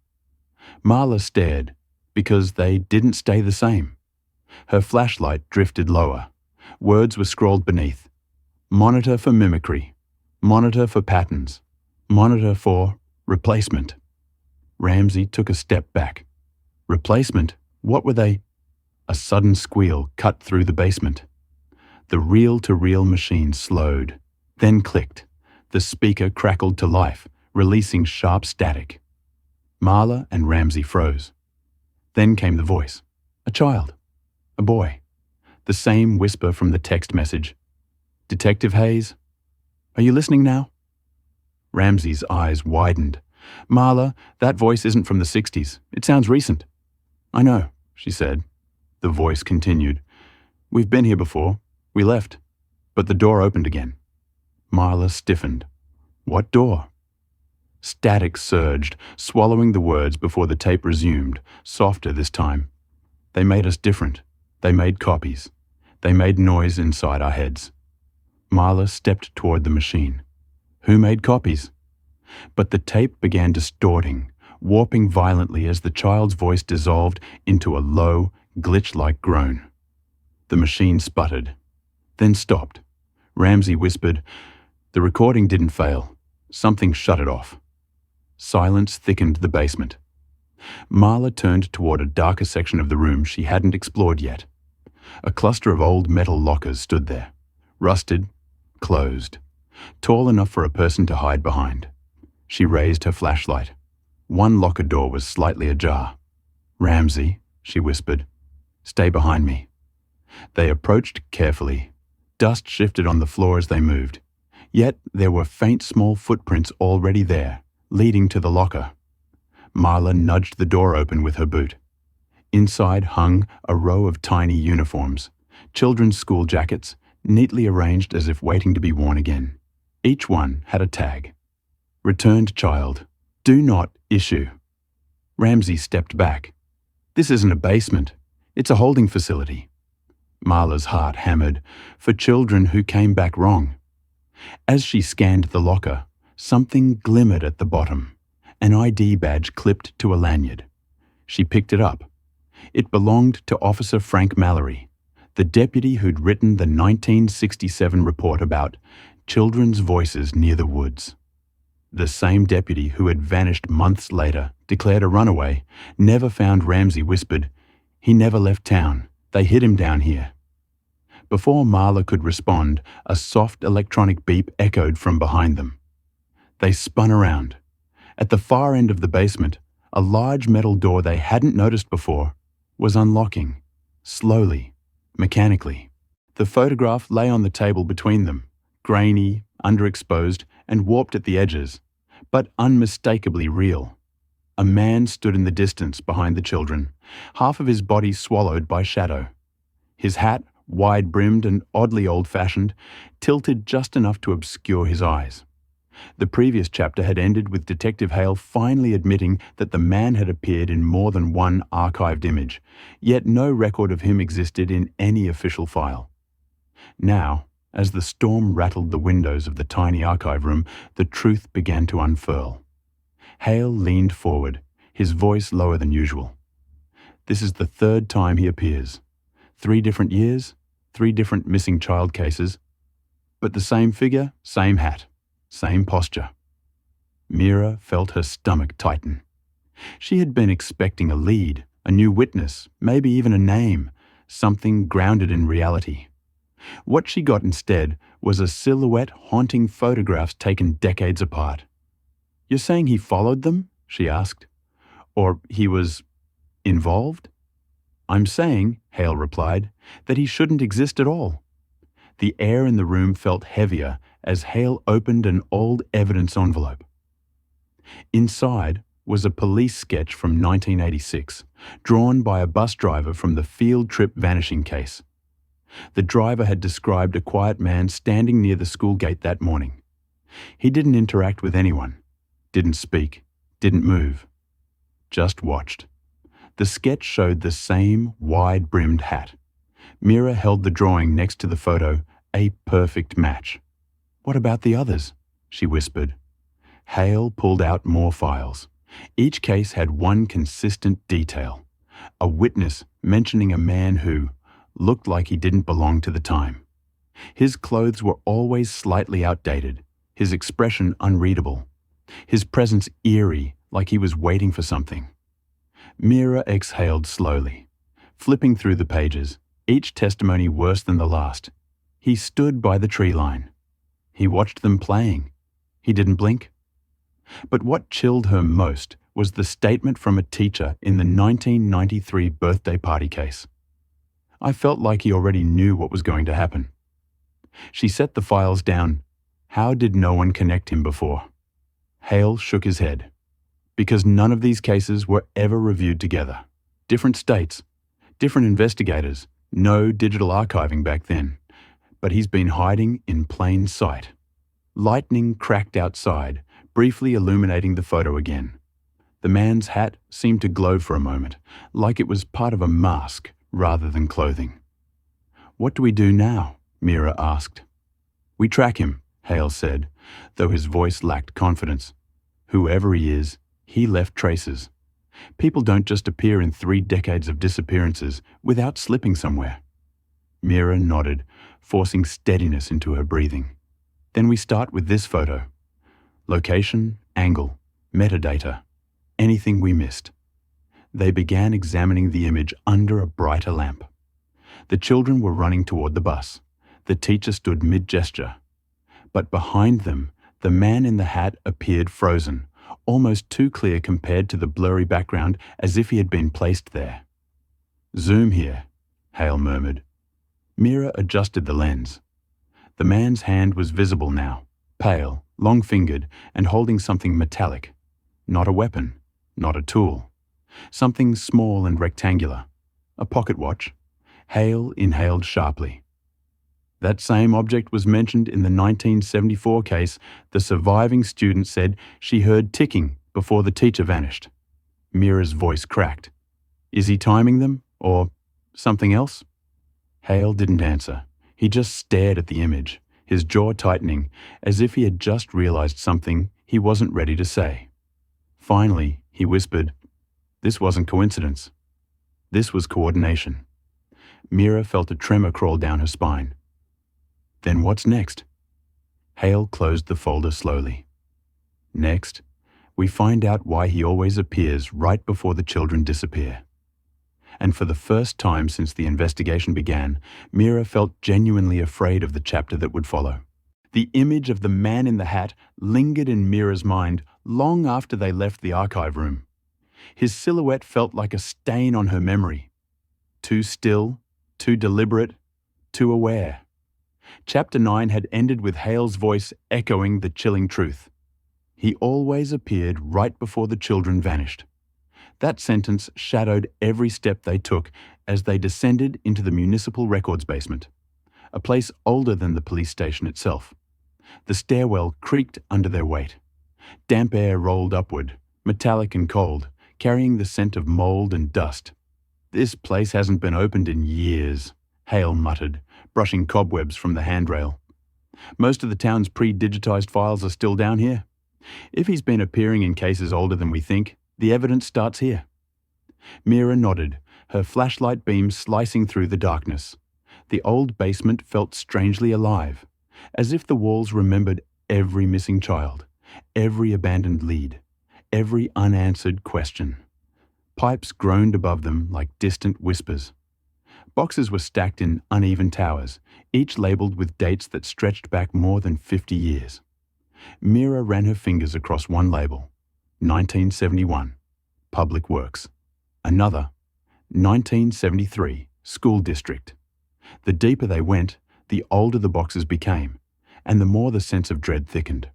Marla stared, because they didn't stay the same. Her flashlight drifted lower. Words were scrawled beneath. Monitor for mimicry. Monitor for patterns. Monitor for replacement. Ramsey took a step back. Replacement? What were they? A sudden squeal cut through the basement. The reel-to-reel machine slowed, then clicked. The speaker crackled to life, releasing sharp static. Marla and Ramsey froze. Then came the voice. A child. A boy. The same whisper from the text message. Detective Hayes? Are you listening now? Ramsey's eyes widened. Marla, that voice isn't from the 60s. It sounds recent. I know, she said. The voice continued. We've been here before. We left. But the door opened again. Marla stiffened. What door? Static surged, swallowing the words before the tape resumed, softer this time. They made us different. They made copies. They made noise inside our heads. Marla stepped toward the machine. Who made copies? But the tape began distorting, warping violently as the child's voice dissolved into a low, glitch-like groan. The machine sputtered, then stopped. Ramsey whispered, "The recording didn't fail. Something shut it off." Silence thickened the basement. Marla turned toward a darker section of the room she hadn't explored yet. A cluster of old metal lockers stood there, rusted, closed, tall enough for a person to hide behind. She raised her flashlight. One locker door was slightly ajar. "Ramsey," she whispered, "stay behind me." They approached carefully. Dust shifted on the floor as they moved. Yet there were faint small footprints already there, leading to the locker. Marla nudged the door open with her boot. Inside hung a row of tiny uniforms, children's school jackets, neatly arranged as if waiting to be worn again. Each one had a tag. Returned child. Do not issue. Ramsey stepped back. This isn't a basement. It's a holding facility. Marla's heart hammered. For children who came back wrong. As she scanned the locker, something glimmered at the bottom. An ID badge clipped to a lanyard. She picked it up. It belonged to Officer Frank Mallory, the deputy who'd written the 1967 report about children's voices near the woods. The same deputy who had vanished months later, declared a runaway, never found Ramsey, whispered, "He never left town. They hid him down here." Before Marla could respond, a soft electronic beep echoed from behind them. They spun around. At the far end of the basement, a large metal door they hadn't noticed before was unlocking, slowly, mechanically. The photograph lay on the table between them, grainy, underexposed, and warped at the edges, but unmistakably real. A man stood in the distance behind the children, half of his body swallowed by shadow. His hat, wide-brimmed and oddly old-fashioned, tilted just enough to obscure his eyes. The previous chapter had ended with Detective Hale finally admitting that the man had appeared in more than one archived image, yet no record of him existed in any official file. Now, as the storm rattled the windows of the tiny archive room, the truth began to unfurl. Hale leaned forward, his voice lower than usual. "This is the 3rd time he appears. 3 different years, 3 different missing child cases, but the same figure, same hat, same posture. Mira felt her stomach tighten. She had been expecting a lead, a new witness, maybe even a name, something grounded in reality. What she got instead was a silhouette haunting photographs taken decades apart. "You're saying he followed them?" she asked. "Or he was involved?" "I'm saying," Hale replied, "that he shouldn't exist at all." The air in the room felt heavier as Hale opened an old evidence envelope. Inside was a police sketch from 1986, drawn by a bus driver from the field trip vanishing case. The driver had described a quiet man standing near the school gate that morning. He didn't interact with anyone, didn't speak, didn't move, just watched. The sketch showed the same wide-brimmed hat. Mira held the drawing next to the photo, a perfect match. "What about the others?" she whispered. Hale pulled out more files. Each case had one consistent detail: a witness mentioning a man who looked like he didn't belong to the time. His clothes were always slightly outdated, his expression unreadable, his presence eerie, like he was waiting for something. Mira exhaled slowly, flipping through the pages, each testimony worse than the last. He stood by the tree line. He watched them playing. He didn't blink. But what chilled her most was the statement from a teacher in the 1993 birthday party case. I felt like he already knew what was going to happen. She set the files down. How did no one connect him before? Hale shook his head. Because none of these cases were ever reviewed together. Different states, different investigators, no digital archiving back then. But he's been hiding in plain sight. Lightning cracked outside, briefly illuminating the photo again. The man's hat seemed to glow for a moment, like it was part of a mask rather than clothing. "What do we do now?" Mira asked. "We track him," Hale said, though his voice lacked confidence. "Whoever he is, he left traces. People don't just appear in 3 decades of disappearances without slipping somewhere." Mira nodded, forcing steadiness into her breathing. "Then we start with this photo. Location, angle, metadata, anything we missed." They began examining the image under a brighter lamp. The children were running toward the bus. The teacher stood mid-gesture. But behind them, the man in the hat appeared frozen, almost too clear compared to the blurry background, as if he had been placed there. "Zoom here," Hale murmured. Mira adjusted the lens. The man's hand was visible now, pale, long-fingered, and holding something metallic. Not a weapon, not a tool. Something small and rectangular. A pocket watch. Hale inhaled sharply. That same object was mentioned in the 1974 case. The surviving student said she heard ticking before the teacher vanished. Mira's voice cracked. "Is he timing them, or something else?" Hale didn't answer. He just stared at the image, his jaw tightening, as if he had just realized something he wasn't ready to say. Finally, he whispered, "This wasn't coincidence. This was coordination." Mira felt a tremor crawl down her spine. "Then what's next?" Hale closed the folder slowly. "Next, we find out why he always appears right before the children disappear." And for the first time since the investigation began, Mira felt genuinely afraid of the chapter that would follow. The image of the man in the hat lingered in Mira's mind long after they left the archive room. His silhouette felt like a stain on her memory. Too still, too deliberate, too aware. Chapter 9 had ended with Hale's voice echoing the chilling truth. He always appeared right before the children vanished. That sentence shadowed every step they took as they descended into the municipal records basement, a place older than the police station itself. The stairwell creaked under their weight. Damp air rolled upward, metallic and cold, carrying the scent of mold and dust. "This place hasn't been opened in years," Hale muttered, brushing cobwebs from the handrail. "Most of the town's pre-digitized files are still down here. If he's been appearing in cases older than we think, the evidence starts here." Mira nodded, her flashlight beam slicing through the darkness. The old basement felt strangely alive, as if the walls remembered every missing child, every abandoned lead, every unanswered question. Pipes groaned above them like distant whispers. Boxes were stacked in uneven towers, each labelled with dates that stretched back more than 50 years. Mira ran her fingers across one label, 1971, Public Works. Another, 1973, School District. The deeper they went, the older the boxes became, and the more the sense of dread thickened.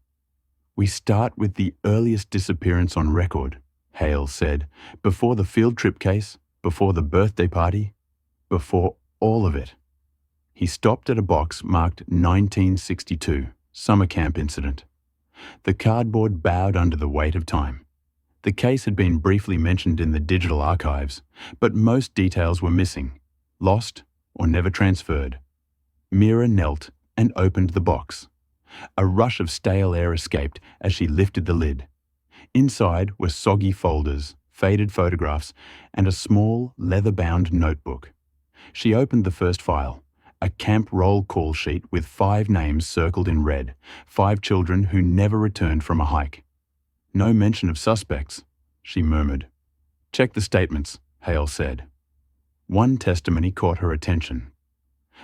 "We start with the earliest disappearance on record," Hale said, "before the field trip case, before the birthday party, before all of it." He stopped at a box marked 1962, Summer Camp Incident. The cardboard bowed under the weight of time. The case had been briefly mentioned in the digital archives, but most details were missing, lost, or never transferred. Mira knelt and opened the box. A rush of stale air escaped as she lifted the lid. Inside were soggy folders, faded photographs, and a small, leather-bound notebook. She opened the first file, a camp roll call sheet with 5 names circled in red, 5 children who never returned from a hike. "No mention of suspects," she murmured. "Check the statements," Hale said. One testimony caught her attention.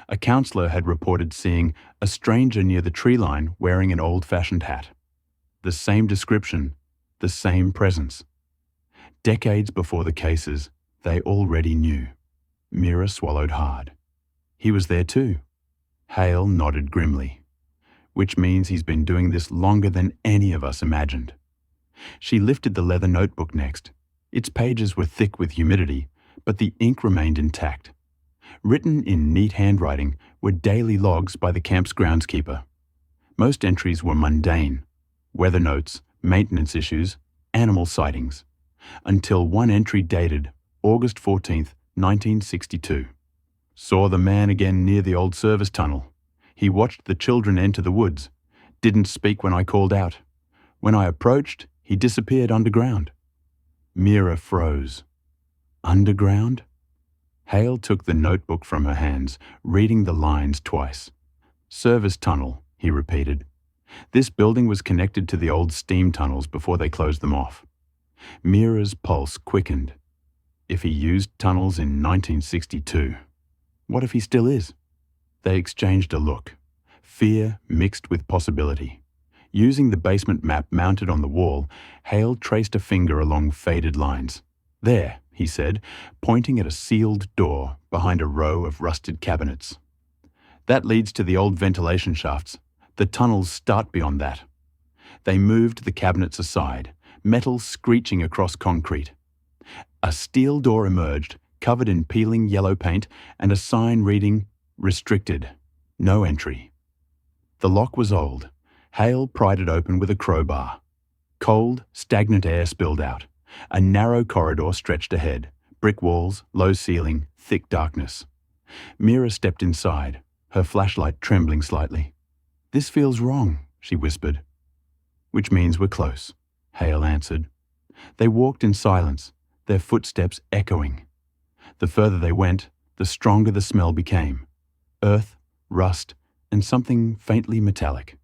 A counsellor had reported seeing a stranger near the tree line wearing an old-fashioned hat. The same description, the same presence. Decades before the cases, they already knew. Mira swallowed hard. He was there too. Hale nodded grimly. "Which means he's been doing this longer than any of us imagined." She lifted the leather notebook next. Its pages were thick with humidity, but the ink remained intact. Written in neat handwriting were daily logs by the camp's groundskeeper. Most entries were mundane: weather notes, maintenance issues, animal sightings, until one entry dated August 14th, 1962. "Saw the man again near the old service tunnel. He watched the children enter the woods. Didn't speak when I called out. When I approached, he disappeared underground." Mira froze. Underground? Hale took the notebook from her hands, reading the lines twice. "Service tunnel," he repeated. This building was connected to the old steam tunnels before they closed them off. Mira's pulse quickened. If he used tunnels in 1962, what if he still is? They exchanged a look, fear mixed with possibility. Using the basement map mounted on the wall, Hale traced a finger along faded lines. "There," he said, pointing at a sealed door behind a row of rusted cabinets. "That leads to the old ventilation shafts. The tunnels start beyond that." They moved the cabinets aside, metal screeching across concrete. A steel door emerged, covered in peeling yellow paint, and a sign reading, "Restricted. No entry." The lock was old. Hale pried it open with a crowbar. Cold, stagnant air spilled out. A narrow corridor stretched ahead, brick walls, low ceiling, thick darkness. Mira stepped inside, her flashlight trembling slightly. "This feels wrong," she whispered. "Which means we're close," Hale answered. They walked in silence, their footsteps echoing. The further they went, the stronger the smell became. Earth, rust, and something faintly metallic.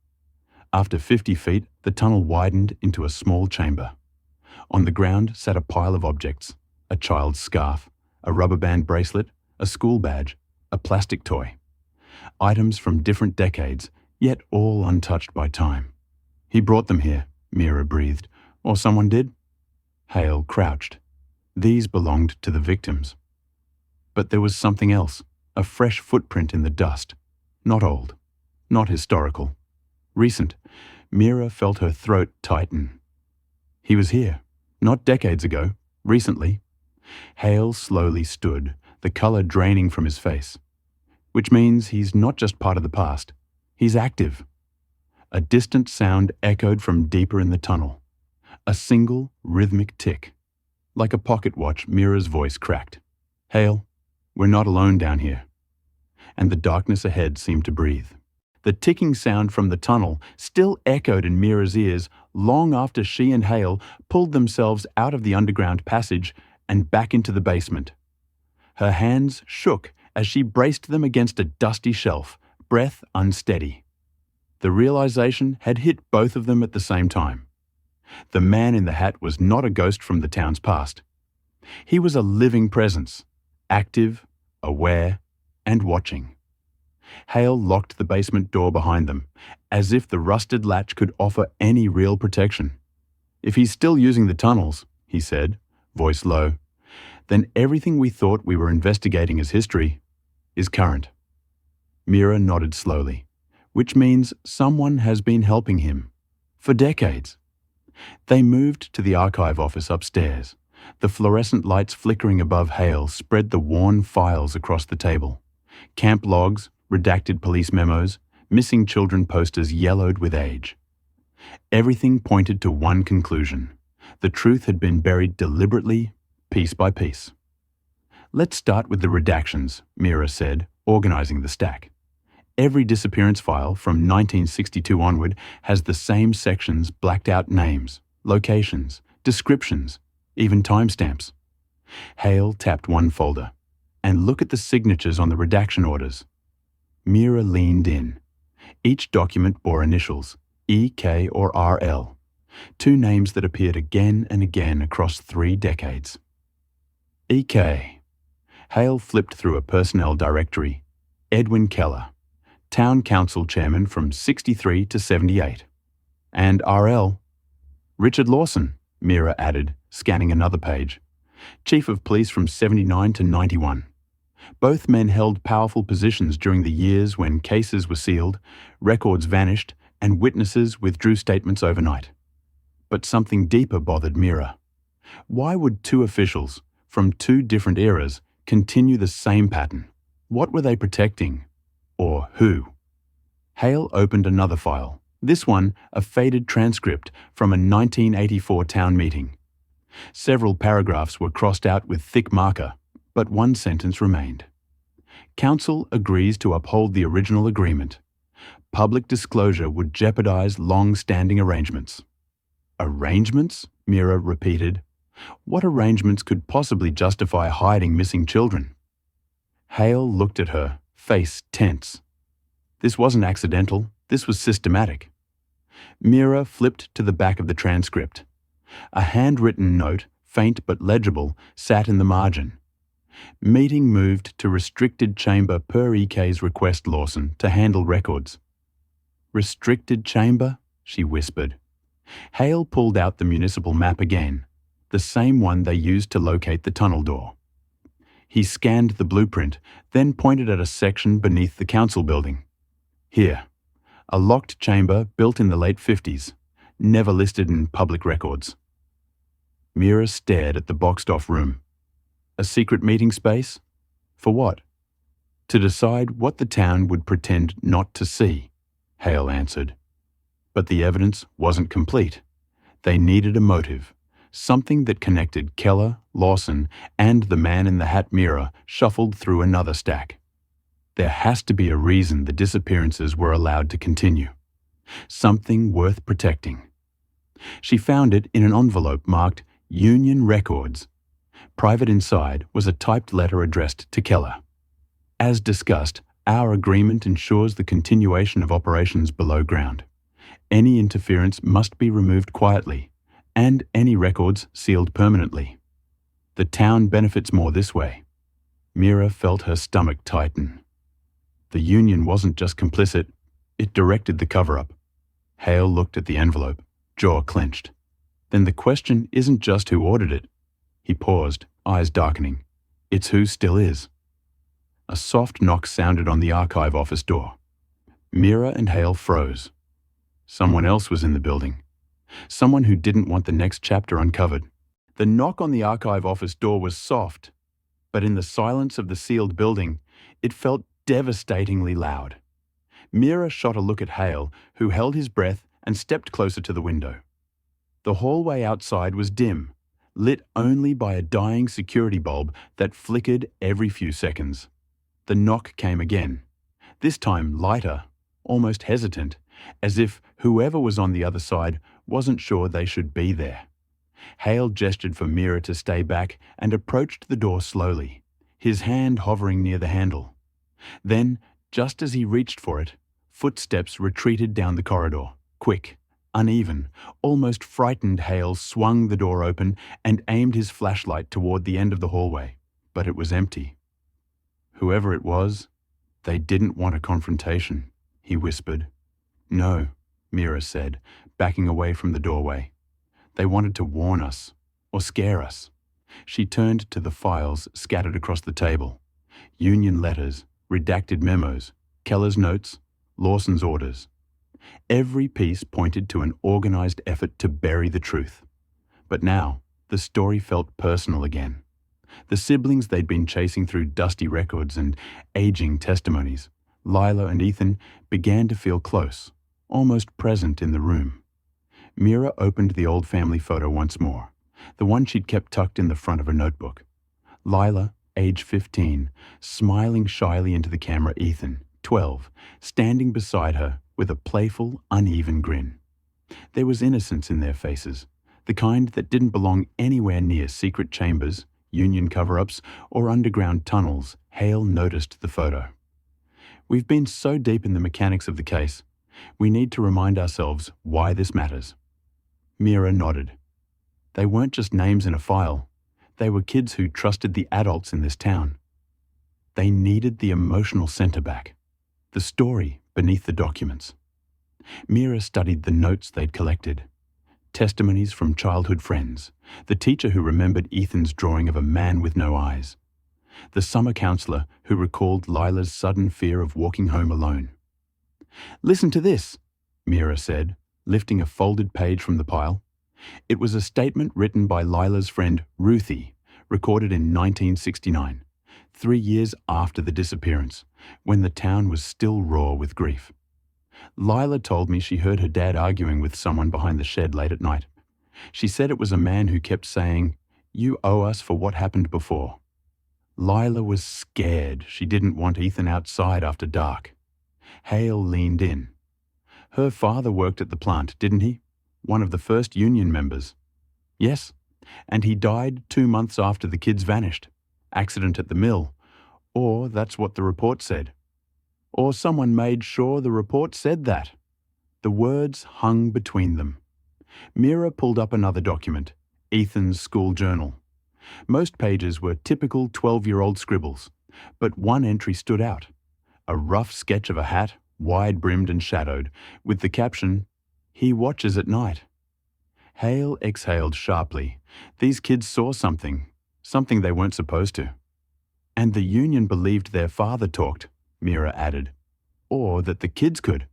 After 50 feet, the tunnel widened into a small chamber. On the ground sat a pile of objects: a child's scarf, a rubber band bracelet, a school badge, a plastic toy. Items from different decades, yet all untouched by time. "He brought them here," Mira breathed. "Or someone did?" Hale crouched. These belonged to the victims. But there was something else, a fresh footprint in the dust. Not old, not historical. Recent. Mira felt her throat tighten. He was here, not decades ago, recently. Hale slowly stood, the colour draining from his face. Which means he's not just part of the past, he's active. A distant sound echoed from deeper in the tunnel. A single, rhythmic tick. Like a pocket watch, Mira's voice cracked. "Hale, we're not alone down here." And the darkness ahead seemed to breathe. The ticking sound from the tunnel still echoed in Mira's ears long after she and Hale pulled themselves out of the underground passage and back into the basement. Her hands shook as she braced them against a dusty shelf, breath unsteady. The realization had hit both of them at the same time. The man in the hat was not a ghost from the town's past. He was a living presence, active, aware, and watching. Hale locked the basement door behind them, as if the rusted latch could offer any real protection. "If he's still using the tunnels," he said, voice low, "then everything we thought we were investigating as history is current." Mira nodded slowly, which means someone has been helping him for decades. They moved to the archive office upstairs. The fluorescent lights flickering above Hale spread the worn files across the table. Camp logs, redacted police memos, missing children posters yellowed with age. Everything pointed to one conclusion. The truth had been buried deliberately, piece by piece. "Let's start with the redactions," Mira said, organizing the stack. Every disappearance file from 1962 onward has the same sections, blacked out names, locations, descriptions, even timestamps. Hale tapped one folder. "And look at the signatures on the redaction orders." Mira leaned in. Each document bore initials, E, K, or RL, two names that appeared again and again across 3 decades. EK. Hale flipped through a personnel directory. Edwin Keller, town council chairman from 63 to 78. And RL. Richard Lawson, Mira added, scanning another page. Chief of police from 79 to 91. Both men held powerful positions during the years when cases were sealed, records vanished, and witnesses withdrew statements overnight. But something deeper bothered Mira. Why would 2 officials from 2 different eras continue the same pattern? What were they protecting? Or who? Hale opened another file, this one a faded transcript from a 1984 town meeting. Several paragraphs were crossed out with thick marker, but one sentence remained. Council agrees to uphold the original agreement. Public disclosure would jeopardize long-standing arrangements. Arrangements? Mira repeated. What arrangements could possibly justify hiding missing children? Hale looked at her, face tense. This wasn't accidental, this was systematic. Mira flipped to the back of the transcript. A handwritten note, faint but legible, sat in the margin. Meeting moved to restricted chamber per EK's request, Lawson, to handle records. Restricted chamber? She whispered. Hale pulled out the municipal map again, the same one they used to locate the tunnel door. He scanned the blueprint, then pointed at a section beneath the council building. Here, a locked chamber built in the late 50s, never listed in public records. Mira stared at the boxed-off room. A secret meeting space? For what? To decide what the town would pretend not to see, Hale answered. But the evidence wasn't complete. They needed a motive, something that connected Keller, Lawson, and the man in the hat. Mira shuffled through another stack. There has to be a reason the disappearances were allowed to continue. Something worth protecting. She found it in an envelope marked Union Records. Private inside was a typed letter addressed to Keller. As discussed, our agreement ensures the continuation of operations below ground. Any interference must be removed quietly, and any records sealed permanently. The town benefits more this way. Mira felt her stomach tighten. The Union wasn't just complicit, it directed the cover-up. Hale looked at the envelope, jaw clenched. Then the question isn't just who ordered it. He paused, eyes darkening. It's who still is. A soft knock sounded on the archive office door. Mira and Hale froze. Someone else was in the building. Someone who didn't want the next chapter uncovered. The knock on the archive office door was soft, but in the silence of the sealed building, it felt devastatingly loud. Mira shot a look at Hale, who held his breath and stepped closer to the window. The hallway outside was dim, lit only by a dying security bulb that flickered every few seconds. The knock came again, this time lighter, almost hesitant, as if whoever was on the other side wasn't sure they should be there. Hale gestured for Mira to stay back and approached the door slowly, his hand hovering near the handle. Then, just as he reached for it, footsteps retreated down the corridor. Quick, uneven, almost frightened, Hale swung the door open and aimed his flashlight toward the end of the hallway, but it was empty. Whoever it was, they didn't want a confrontation, he whispered. No, Mira said, backing away from the doorway. They wanted to warn us, or scare us. She turned to the files scattered across the table. Union letters, redacted memos, Keller's notes, Lawson's orders. Every piece pointed to an organized effort to bury the truth. But now, the story felt personal again. The siblings they'd been chasing through dusty records and aging testimonies, Lila and Ethan, began to feel close, almost present in the room. Mira opened the old family photo once more, the one she'd kept tucked in the front of her notebook. Lila, age 15, smiling shyly into the camera. Ethan, 12, standing beside her with a playful, uneven grin. There was innocence in their faces, the kind that didn't belong anywhere near secret chambers, Union cover-ups, or underground tunnels. Hale noticed the photo. We've been so deep in the mechanics of the case, we need to remind ourselves why this matters. Mira nodded. They weren't just names in a file. They were kids who trusted the adults in this town. They needed the emotional center back, the story beneath the documents. Mira studied the notes they'd collected. Testimonies from childhood friends, the teacher who remembered Ethan's drawing of a man with no eyes, the summer counselor who recalled Lila's sudden fear of walking home alone. Listen to this, Mira said, lifting a folded page from the pile. It was a statement written by Lila's friend Ruthie, recorded in 1969, 3 years after the disappearance, when the town was still raw with grief. Lila told me she heard her dad arguing with someone behind the shed late at night. She said it was a man who kept saying, "You owe us for what happened before." Lila was scared she didn't want Ethan outside after dark. Hale leaned in. Her father worked at the plant, didn't he? One of the first union members. Yes, and he died 2 months after the kids vanished. Accident at the mill. Or that's what the report said. Or someone made sure the report said that. The words hung between them. Mira pulled up another document, Ethan's school journal. Most pages were typical 12-year-old scribbles, but one entry stood out. A rough sketch of a hat, wide-brimmed and shadowed, with the caption, "He watches at night." Hale exhaled sharply. These kids saw something they weren't supposed to. And the union believed their father talked, Mira added, or that the kids could.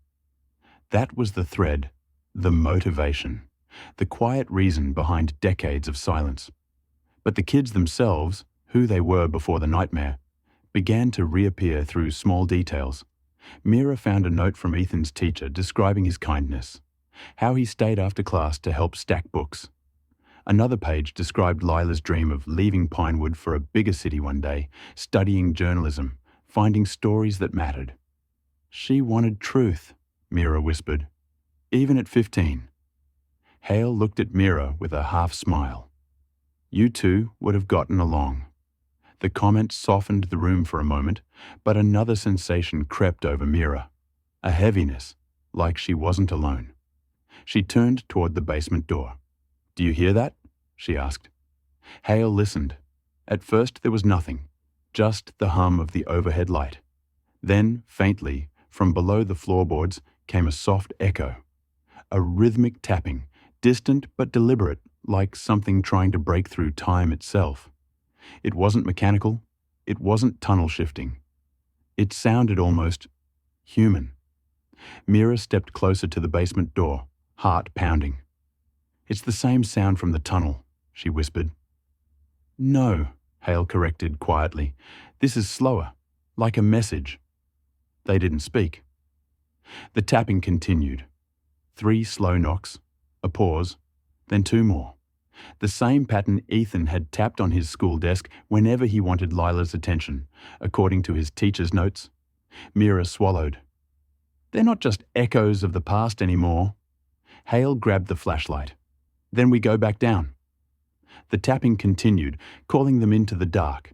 That was the thread, the motivation, the quiet reason behind decades of silence. But the kids themselves, who they were before the nightmare, began to reappear through small details. Mira found a note from Ethan's teacher describing his kindness, how he stayed after class to help stack books. Another page described Lila's dream of leaving Pinewood for a bigger city one day, studying journalism, finding stories that mattered. She wanted truth, Mira whispered, even at 15. Hale looked at Mira with a half smile. You two would have gotten along. The comment softened the room for a moment, but another sensation crept over Mira, a heaviness, like she wasn't alone. She turned toward the basement door. Do you hear that? She asked. Hale listened. At first there was nothing, just the hum of the overhead light. Then, faintly, from below the floorboards came a soft echo, a rhythmic tapping, distant but deliberate, like something trying to break through time itself. It wasn't mechanical, it wasn't tunnel shifting. It sounded almost human. Mira stepped closer to the basement door, heart pounding. It's the same sound from the tunnel, she whispered. No, Hale corrected quietly. This is slower, like a message. They didn't speak. The tapping continued. 3 slow knocks, a pause, then 2 more. The same pattern Ethan had tapped on his school desk whenever he wanted Lila's attention, according to his teacher's notes. Mira swallowed. They're not just echoes of the past anymore. Hale grabbed the flashlight. Then we go back down. The tapping continued, calling them into the dark,